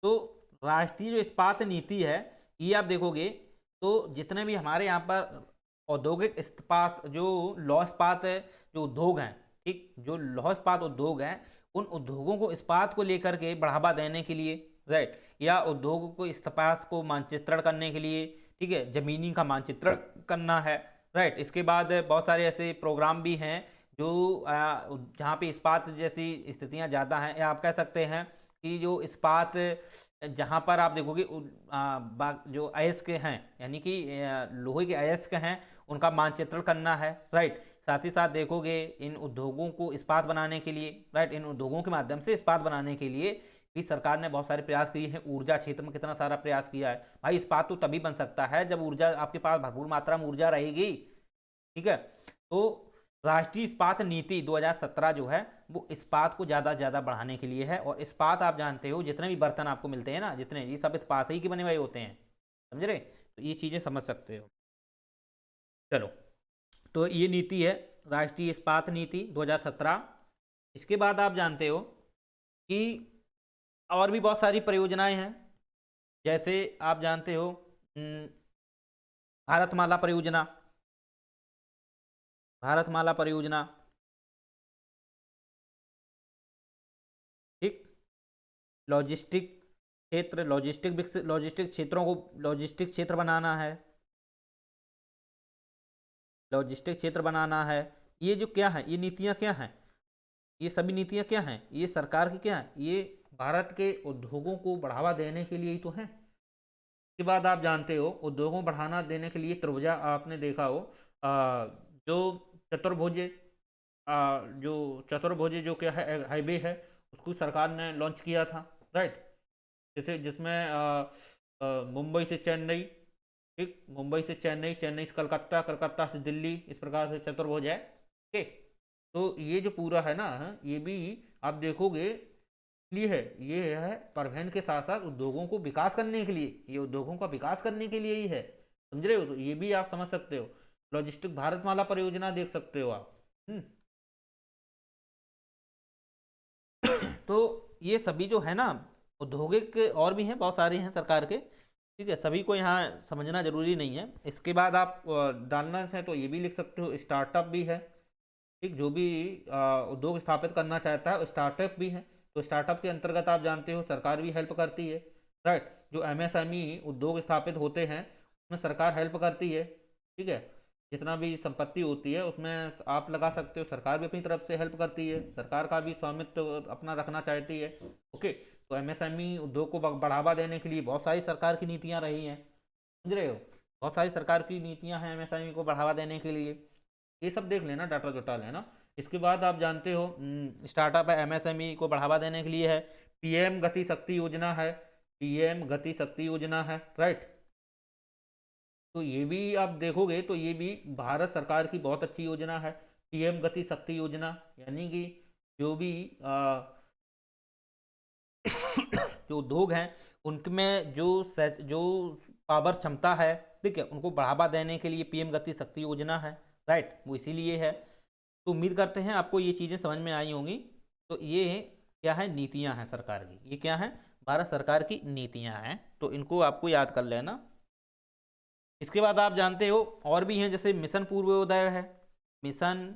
तो राष्ट्रीय जो इस्पात नीति है, ये आप देखोगे तो जितने भी हमारे यहाँ पर औद्योगिक इस्पात, जो लौह इस्पात है, जो उद्योग हैं, ठीक, जो लौह इस्पात उद्योग हैं, उन उद्योगों को इस्पात को लेकर के बढ़ावा देने के लिए, राइट, या उद्योगों को इस्पात को मानचित्रण करने के लिए, ठीक है, जमीनी का मानचित्रण करना है, राइट। इसके बाद बहुत सारे ऐसे प्रोग्राम भी हैं जो जहाँ पे इस्पात जैसी स्थितियाँ ज़्यादा हैं, या आप कह सकते हैं कि जो इस्पात जहाँ पर आप देखोगे जो अयस्क हैं, यानी कि लोहे के अयस्क हैं, उनका मानचित्रण करना है, राइट। साथ ही साथ देखोगे इन उद्योगों को इस्पात बनाने के लिए, राइट, इन उद्योगों के माध्यम से इस्पात बनाने के लिए भी सरकार ने बहुत सारे प्रयास किए हैं। ऊर्जा क्षेत्र में कितना सारा प्रयास किया है भाई। इस्पात तो तभी बन सकता है जब ऊर्जा, आपके पास भरपूर मात्रा में ऊर्जा रहेगी, ठीक है। तो राष्ट्रीय इस्पात नीति 2017 जो है वो इस्पात को ज़्यादा से ज़्यादा बढ़ाने के लिए है। और इस्पात आप जानते हो जितने भी बर्तन आपको मिलते हैं ना, जितने, ये सब इस्पात ही के बने हुए होते हैं, समझ रहे। तो ये चीज़ें समझ सकते हो। चलो, तो ये नीति है राष्ट्रीय इस्पात नीति 2017। इसके बाद आप जानते हो कि और भी बहुत सारी परियोजनाएं हैं। जैसे आप जानते हो भारतमाला परियोजना, भारतमाला परियोजना, ठीक, लॉजिस्टिक क्षेत्र, लॉजिस्टिक क्षेत्रों को, लॉजिस्टिक क्षेत्र बनाना है, लॉजिस्टिक क्षेत्र बनाना है। ये जो क्या है, ये नीतियाँ क्या हैं, ये सभी नीतियाँ क्या हैं, ये सरकार की क्या है, ये भारत के उद्योगों को बढ़ावा देने के लिए ही तो हैं। के बाद आप जानते हो उद्योगों को बढ़ाना देने के लिए त्रिभुजा आपने देखा हो, जो चतुर्भुज जो चतुर्भुज जो क्या है हाईवे है, उसको सरकार ने लॉन्च किया था, राइट। जैसे जिसमें मुंबई से चेन्नई, ठीक, मुंबई से चेन्नई, चेन्नई से कलकत्ता, कलकत्ता से दिल्ली, इस प्रकार से चतुर्भुज है, ठीक। तो ये जो पूरा है ना, ये भी आप देखोगे लिए है, ये है परिवहन के साथ साथ उद्योगों को विकास करने के लिए, ये उद्योगों का विकास करने के लिए ही है, समझ रहे हो। तो ये भी आप समझ सकते हो, लॉजिस्टिक भारतमाला परियोजना देख सकते हो आप। तो ये सभी जो है ना औद्योगिक, और भी हैं, बहुत सारे हैं सरकार के, ठीक है, सभी को यहाँ समझना जरूरी नहीं है। इसके बाद आप डालना है तो ये भी लिख सकते हो, स्टार्टअप भी है, ठीक, जो भी उद्योग स्थापित करना चाहता है स्टार्टअप भी है। तो स्टार्टअप के अंतर्गत आप जानते हो सरकार भी हेल्प करती है, राइट। जो एमएसएमई उद्योग स्थापित होते हैं उसमें सरकार हेल्प करती है, ठीक है। जितना भी संपत्ति होती है उसमें आप लगा सकते हो, सरकार भी अपनी तरफ से हेल्प करती है, सरकार का भी स्वामित्व अपना रखना चाहती है, ओके। तो एमएसएमई उद्योग को बढ़ावा देने के लिए बहुत सारी सरकार की नीतियाँ रही हैं, समझ रहे हो, बहुत सारी सरकार की नीतियाँ हैं एमएसएमई को बढ़ावा देने के लिए। ये सब देख लेना, डाटा जोटा लेना। इसके बाद आप जानते हो स्टार्टअप है, एमएसएमई को बढ़ावा देने के लिए है, पीएम गति शक्ति योजना है, पीएम गति शक्ति योजना है, राइट। तो ये भी आप देखोगे तो ये भी भारत सरकार की बहुत अच्छी योजना है, पीएम गति शक्ति योजना। यानी कि जो भी जो उद्योग हैं उनमें जो पावर क्षमता है, ठीक है, उनको बढ़ावा देने के लिए पीएम गति शक्ति योजना है, राइट, वो इसीलिए है। तो उम्मीद करते हैं आपको ये चीज़ें समझ में आई होंगी। तो ये क्या है, नीतियां हैं सरकार की, ये क्या है, भारत सरकार की नीतियां हैं, तो इनको आपको याद कर लेना। इसके बाद आप जानते हो और भी हैं, जैसे मिशन पूर्वोदय है, मिशन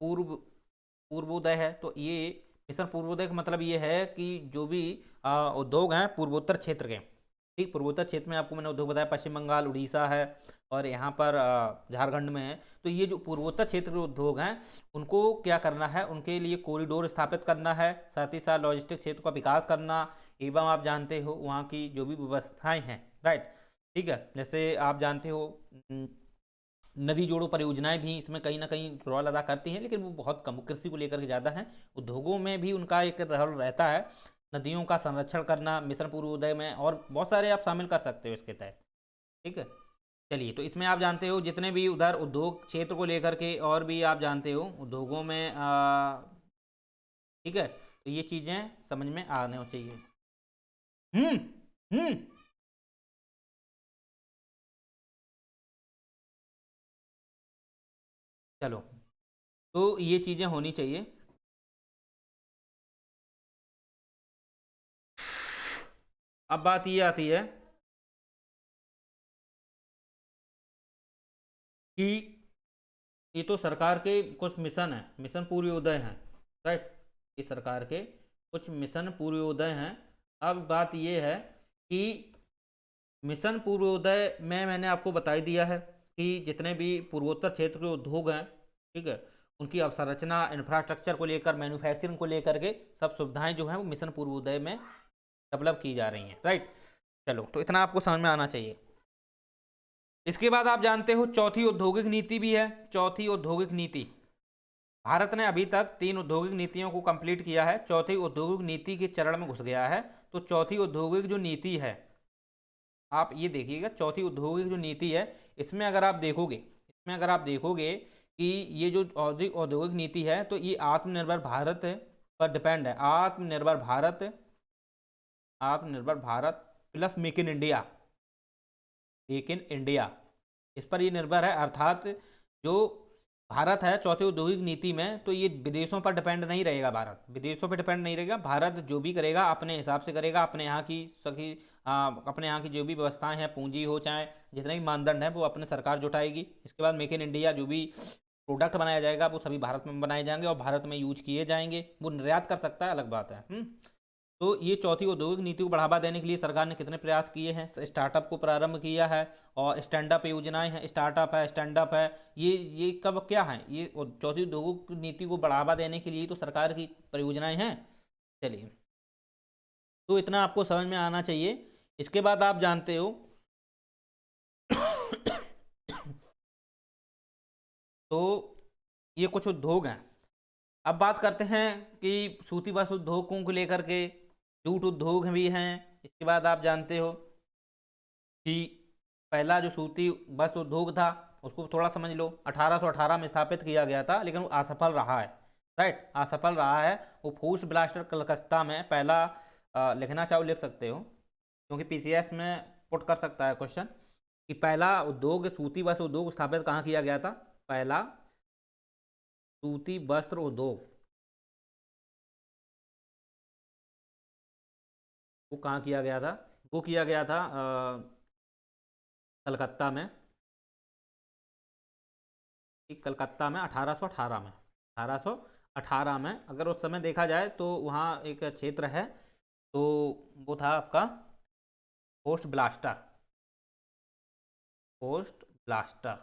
पूर्वोदय है। तो ये मिशन पूर्वोदय का मतलब ये है कि जो भी उद्योग हैं पूर्वोत्तर क्षेत्र के, ठीक, पूर्वोत्तर क्षेत्र में आपको मैंने उद्योग बताया, पश्चिम बंगाल, उड़ीसा है, और यहाँ पर झारखंड में है। तो ये जो पूर्वोत्तर क्षेत्र के उद्योग हैं उनको क्या करना है, उनके लिए कॉरिडोर स्थापित करना है, साथ ही साथ लॉजिस्टिक क्षेत्र का विकास करना, एवं आप जानते हो वहाँ की जो भी व्यवस्थाएं हैं, राइट, ठीक है। जैसे आप जानते हो नदी जोड़ो परियोजनाएं भी इसमें कहीं ना कहीं रोल अदा करती हैं, लेकिन वो बहुत कम, कृषि को लेकर के ज़्यादा हैं। उद्योगों में भी उनका एक रोल रहता है, नदियों का संरक्षण करना मिशन पूर्वोदय में, और बहुत सारे आप शामिल कर सकते हो इसके तहत, ठीक है। चलिए, तो इसमें आप जानते हो जितने भी उधर उद्योग क्षेत्र को लेकर के और भी आप जानते हो उद्योगों में ठीक है, तो ये चीज़ें समझ में आने चाहिए। हम्म हम्म चलो, तो ये चीज़ें होनी चाहिए। अब बात ये आती है कि ये तो सरकार के कुछ मिशन हैं, मिशन पूर्वोदय हैं, राइट, ये सरकार के कुछ मिशन पूर्वोदय हैं। अब बात ये है कि मिशन पूर्वोदय में मैंने आपको बता ही दिया है कि जितने भी पूर्वोत्तर क्षेत्र के उद्योग हैं, ठीक है, उनकी अवसंरचना, इंफ्रास्ट्रक्चर को लेकर, मैन्युफैक्चरिंग को लेकर के सब सुविधाएं जो हैं वो मिशन पूर्वोदय में डेवलप की जा रही हैं, राइट। चलो, तो इतना आपको समझ में आना चाहिए। इसके बाद आप जानते हो चौथी औद्योगिक नीति भी है, चौथी औद्योगिक नीति। भारत ने अभी तक 3 औद्योगिक नीतियों को कंप्लीट किया है, चौथी औद्योगिक नीति के चरण में घुस गया है। तो चौथी औद्योगिक जो नीति है, आप ये देखिएगा, चौथी औद्योगिक जो नीति है, इसमें अगर आप देखोगे कि ये जो औद्योगिक नीति है तो ये आत्मनिर्भर भारत पर डिपेंड है, आत्मनिर्भर Bharat plus make in India, इस पर ये निर्भर है। अर्थात जो भारत है चौथी औद्योगिक नीति में, तो ये विदेशों पर डिपेंड नहीं रहेगा, भारत विदेशों पर डिपेंड नहीं रहेगा, भारत जो भी करेगा अपने हिसाब से करेगा, अपने यहाँ की अपने यहाँ की जो भी व्यवस्थाएं हैं, पूंजी हो चाहे जितने भी मानदंड हैं वो अपने सरकार जुटाएगी। इसके बाद मेक इन इंडिया, जो भी प्रोडक्ट बनाया जाएगा वो सभी भारत में बनाए जाएंगे और भारत में यूज किए जाएंगे। वो निर्यात कर सकता है, अलग बात है। तो ये चौथी औद्योगिक नीति को बढ़ावा देने के लिए सरकार ने कितने प्रयास किए हैं? स्टार्टअप को प्रारंभ किया है, और स्टैंड अप योजनाएं हैं, स्टार्टअप है, स्टैंड अप है, ये कब क्या है? ये चौथी औद्योगिक नीति को बढ़ावा देने के लिए तो सरकार की परियोजनाएं हैं। चलिए, तो इतना आपको समझ में आना चाहिए। इसके बाद आप जानते हो तो ये कुछ उद्योग हैं। अब बात करते हैं कि सूती वस्त्र उद्योगों को लेकर के जूट उद्योग भी हैं। इसके बाद आप जानते हो कि पहला जो सूती वस्त्र उद्योग था उसको थोड़ा समझ लो। 1818 में स्थापित किया गया था, लेकिन वो असफल रहा है। राइट, असफल रहा है। वो फोर्ट ब्लास्टर कलकत्ता में पहला, लिखना चाहो लिख सकते हो, क्योंकि पीसीएस में पुट कर सकता है क्वेश्चन, कि पहला उद्योग सूती वस्त्र उद्योग स्थापित कहाँ किया गया था? पहला सूती वस्त्र उद्योग वो कहाँ किया गया था? वो किया गया था कलकत्ता में। कलकत्ता में 1818 में, 1818 में। अगर उस समय देखा जाए तो वहाँ एक क्षेत्र है, तो वो था आपका पोस्ट ब्लास्टर। पोस्ट ब्लास्टर,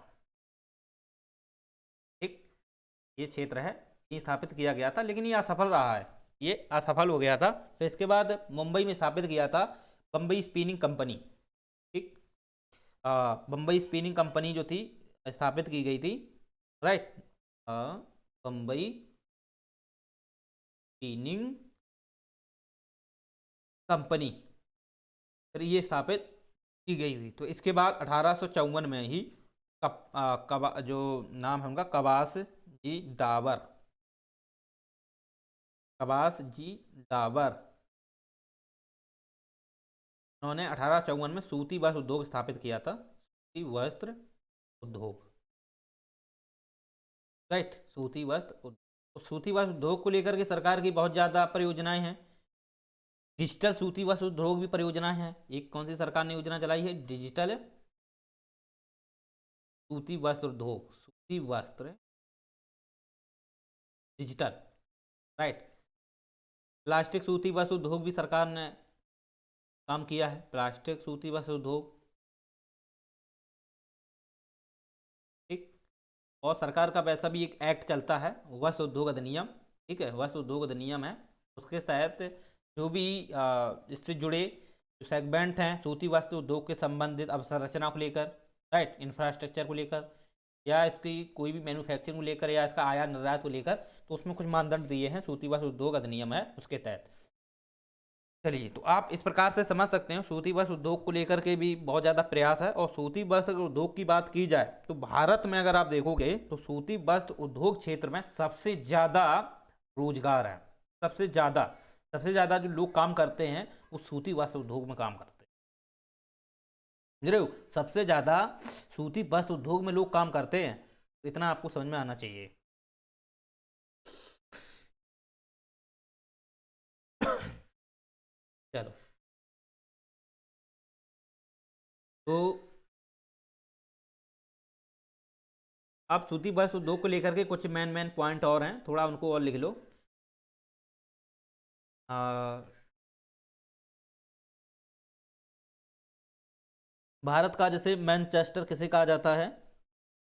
ठीक, ये क्षेत्र है, ये स्थापित किया गया था, लेकिन ये असफल रहा है, ये असफल हो गया था। फिर इसके बाद मुंबई में स्थापित किया था बम्बई स्पिनिंग कंपनी। ठीक, बम्बई स्पिनिंग कंपनी जो थी स्थापित की गई थी। राइट, बम्बई स्पिनिंग कंपनी, फिर ये स्थापित की गई थी। तो इसके बाद 1854 में ही जो नाम है उनका कबास जी डाबर, कबास जी डाबर, उन्होंने 1854 में सूती वस्त्र उद्योग स्थापित किया था। सूती वस्त्र उद्योग, राइट, सूती वस्त्र उद्योग। सूती वस्त्र उद्योग को लेकर के सरकार की बहुत ज़्यादा परियोजनाएं हैं। डिजिटल सूती वस्त्र उद्योग भी परियोजना है। एक कौन सी सरकार ने योजना चलाई है? डिजिटल सूती वस्त्र उद्योग, सूती वस्त्र डिजिटल। राइट, प्लास्टिक सूती वस्त्र उद्योग भी सरकार ने काम किया है, प्लास्टिक सूती वस्त्र उद्योग। ठीक, और सरकार का वैसा भी एक एक्ट चलता है, वस्त्र उद्योग अधिनियम। ठीक है, वस्त्र उद्योग अधिनियम है, उसके तहत जो भी इससे जुड़े जो सेगमेंट हैं सूती वस्त्र उद्योग के संबंधित अवसंरचना को लेकर, राइट, इंफ्रास्ट्रक्चर को लेकर, या इसकी कोई भी मैन्युफैक्चरिंग को लेकर, या इसका आयात निर्यात को लेकर, तो उसमें कुछ मानदंड दिए हैं, सूती वस्त्र उद्योग अधिनियम है उसके तहत। चलिए, तो आप इस प्रकार से समझ सकते हैं सूती वस्त्र उद्योग को लेकर के भी बहुत ज़्यादा प्रयास है। और सूती वस्त्र उद्योग की बात की जाए तो भारत में अगर आप देखोगे तो सूती वस्त्र उद्योग क्षेत्र में सबसे ज़्यादा रोजगार है। सबसे ज़्यादा जो लोग काम करते हैं वो सूती वस्त्र उद्योग में काम करते हैं। समझ रहे हो? सबसे ज़्यादा सूती वस्त्र उद्योग में लोग काम करते हैं, तो इतना आपको समझ में आना चाहिए। चलो, तो आप सूती वस्त्र उद्योग को लेकर के कुछ मेन पॉइंट और हैं, थोड़ा उनको और लिख लो। भारत का जैसे मैनचेस्टर किसे कहा जाता है?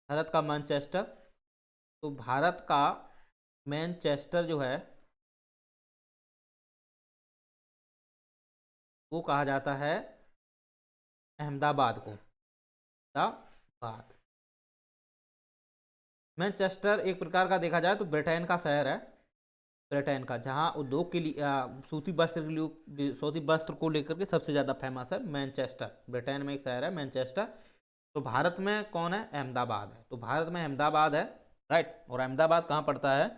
भारत का मैनचेस्टर, तो भारत का मैनचेस्टर जो है वो कहा जाता है अहमदाबाद को। अहमदाबाद, मैनचेस्टर एक प्रकार का देखा जाए तो ब्रिटेन का शहर है, ब्रिटेन का, जहाँ उद्योग के लिए सूती वस्त्र के लिए, सूती वस्त्र को लेकर के सबसे ज़्यादा फेमस है मैनचेस्टर। ब्रिटेन में एक शहर है मैनचेस्टर। तो भारत में कौन है? अहमदाबाद है। तो भारत में अहमदाबाद है, राइट। और अहमदाबाद कहाँ पड़ता है?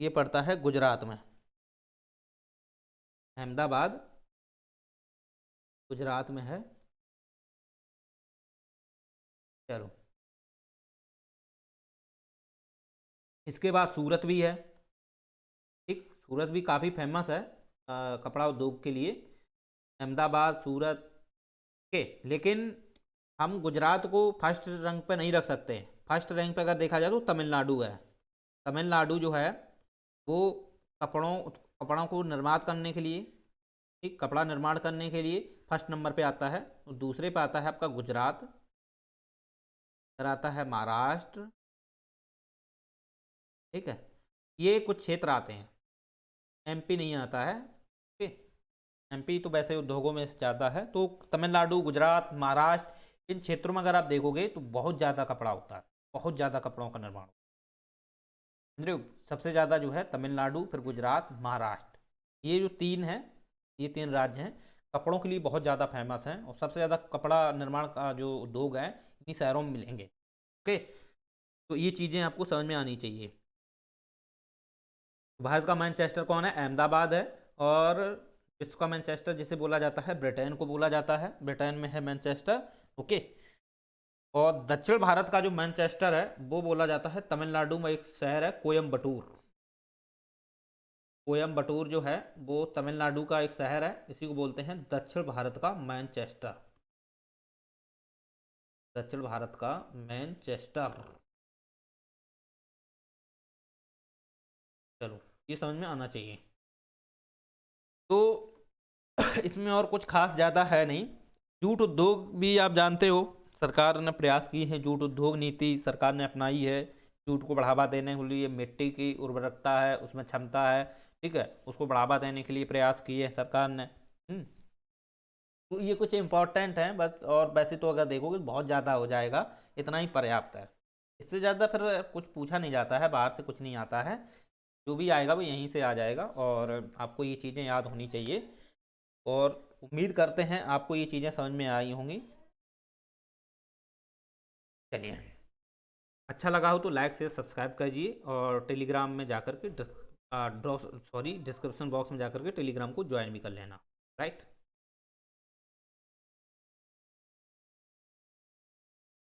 ये पड़ता है गुजरात में। अहमदाबाद गुजरात में है। चलो, इसके बाद सूरत भी है। ठीक, सूरत भी काफ़ी फेमस है कपड़ा उद्योग के लिए। अहमदाबाद, सूरत के, लेकिन हम गुजरात को फर्स्ट रैंक पे नहीं रख सकते। फर्स्ट रैंक पे अगर देखा जाए तो तमिलनाडु है। तमिलनाडु जो है वो कपड़ों कपड़ों को निर्मात करने के लिए, ठीक, कपड़ा निर्माण करने के लिए फर्स्ट नंबर पे आता है। और दूसरे पे आता है आपका गुजरात, फिर आता है महाराष्ट्र। ठीक है, ये कुछ क्षेत्र आते हैं, एमपी नहीं आता है। ओके, एमपी तो वैसे उद्योगों में ज़्यादा है। तो तमिलनाडु, गुजरात, महाराष्ट्र, इन क्षेत्रों में अगर आप देखोगे तो बहुत ज़्यादा कपड़ा होता है, बहुत ज़्यादा कपड़ों का निर्माण होता है। समझ रहे हो? सबसे ज़्यादा जो है तमिलनाडु, फिर गुजरात, महाराष्ट्र, ये जो तीन हैं, ये तीन राज्य हैं, कपड़ों के लिए बहुत ज़्यादा फेमस हैं। और सबसे ज़्यादा कपड़ा निर्माण का जो उद्योग है इन्हीं शहरों में मिलेंगे। ओके, तो ये चीज़ें आपको समझ में आनी चाहिए। भारत का मैनचेस्टर कौन है? अहमदाबाद है। और विश्व का मैनचेस्टर जिसे बोला जाता है, ब्रिटेन को बोला जाता है, ब्रिटेन में है मैनचेस्टर। ओके, और दक्षिण भारत का जो मैनचेस्टर है वो बोला जाता है, तमिलनाडु में एक शहर है कोयम्बटूर। कोयम्बटूर जो है वो तमिलनाडु का एक शहर है, इसी को बोलते हैं दक्षिण भारत का मैनचेस्टर। दक्षिण भारत का मैनचेस्टर। चलो, ये समझ में आना चाहिए। तो इसमें और कुछ खास ज़्यादा है नहीं। जूट उद्योग भी आप जानते हो, सरकार ने प्रयास किए हैं, जूट उद्योग नीति सरकार ने अपनाई है। जूट को बढ़ावा देने के लिए मिट्टी की उर्वरकता है, उसमें क्षमता है, ठीक है, उसको बढ़ावा देने के लिए प्रयास किए हैं सरकार ने। तो ये कुछ इम्पोर्टेंट हैं बस। और वैसे तो अगर देखोगे बहुत ज़्यादा हो जाएगा, इतना ही पर्याप्त है। इससे ज़्यादा फिर कुछ पूछा नहीं जाता है, बाहर से कुछ नहीं आता है, जो भी आएगा वो यहीं से आ जाएगा। और आपको ये चीज़ें याद होनी चाहिए। और उम्मीद करते हैं आपको ये चीज़ें समझ में आई होंगी। चलिए, अच्छा लगा हो तो लाइक से सब्सक्राइब कीजिए। और टेलीग्राम में जाकर के डिस्क्रिप्शन बॉक्स में जाकर के टेलीग्राम को ज्वाइन भी कर लेना। राइट।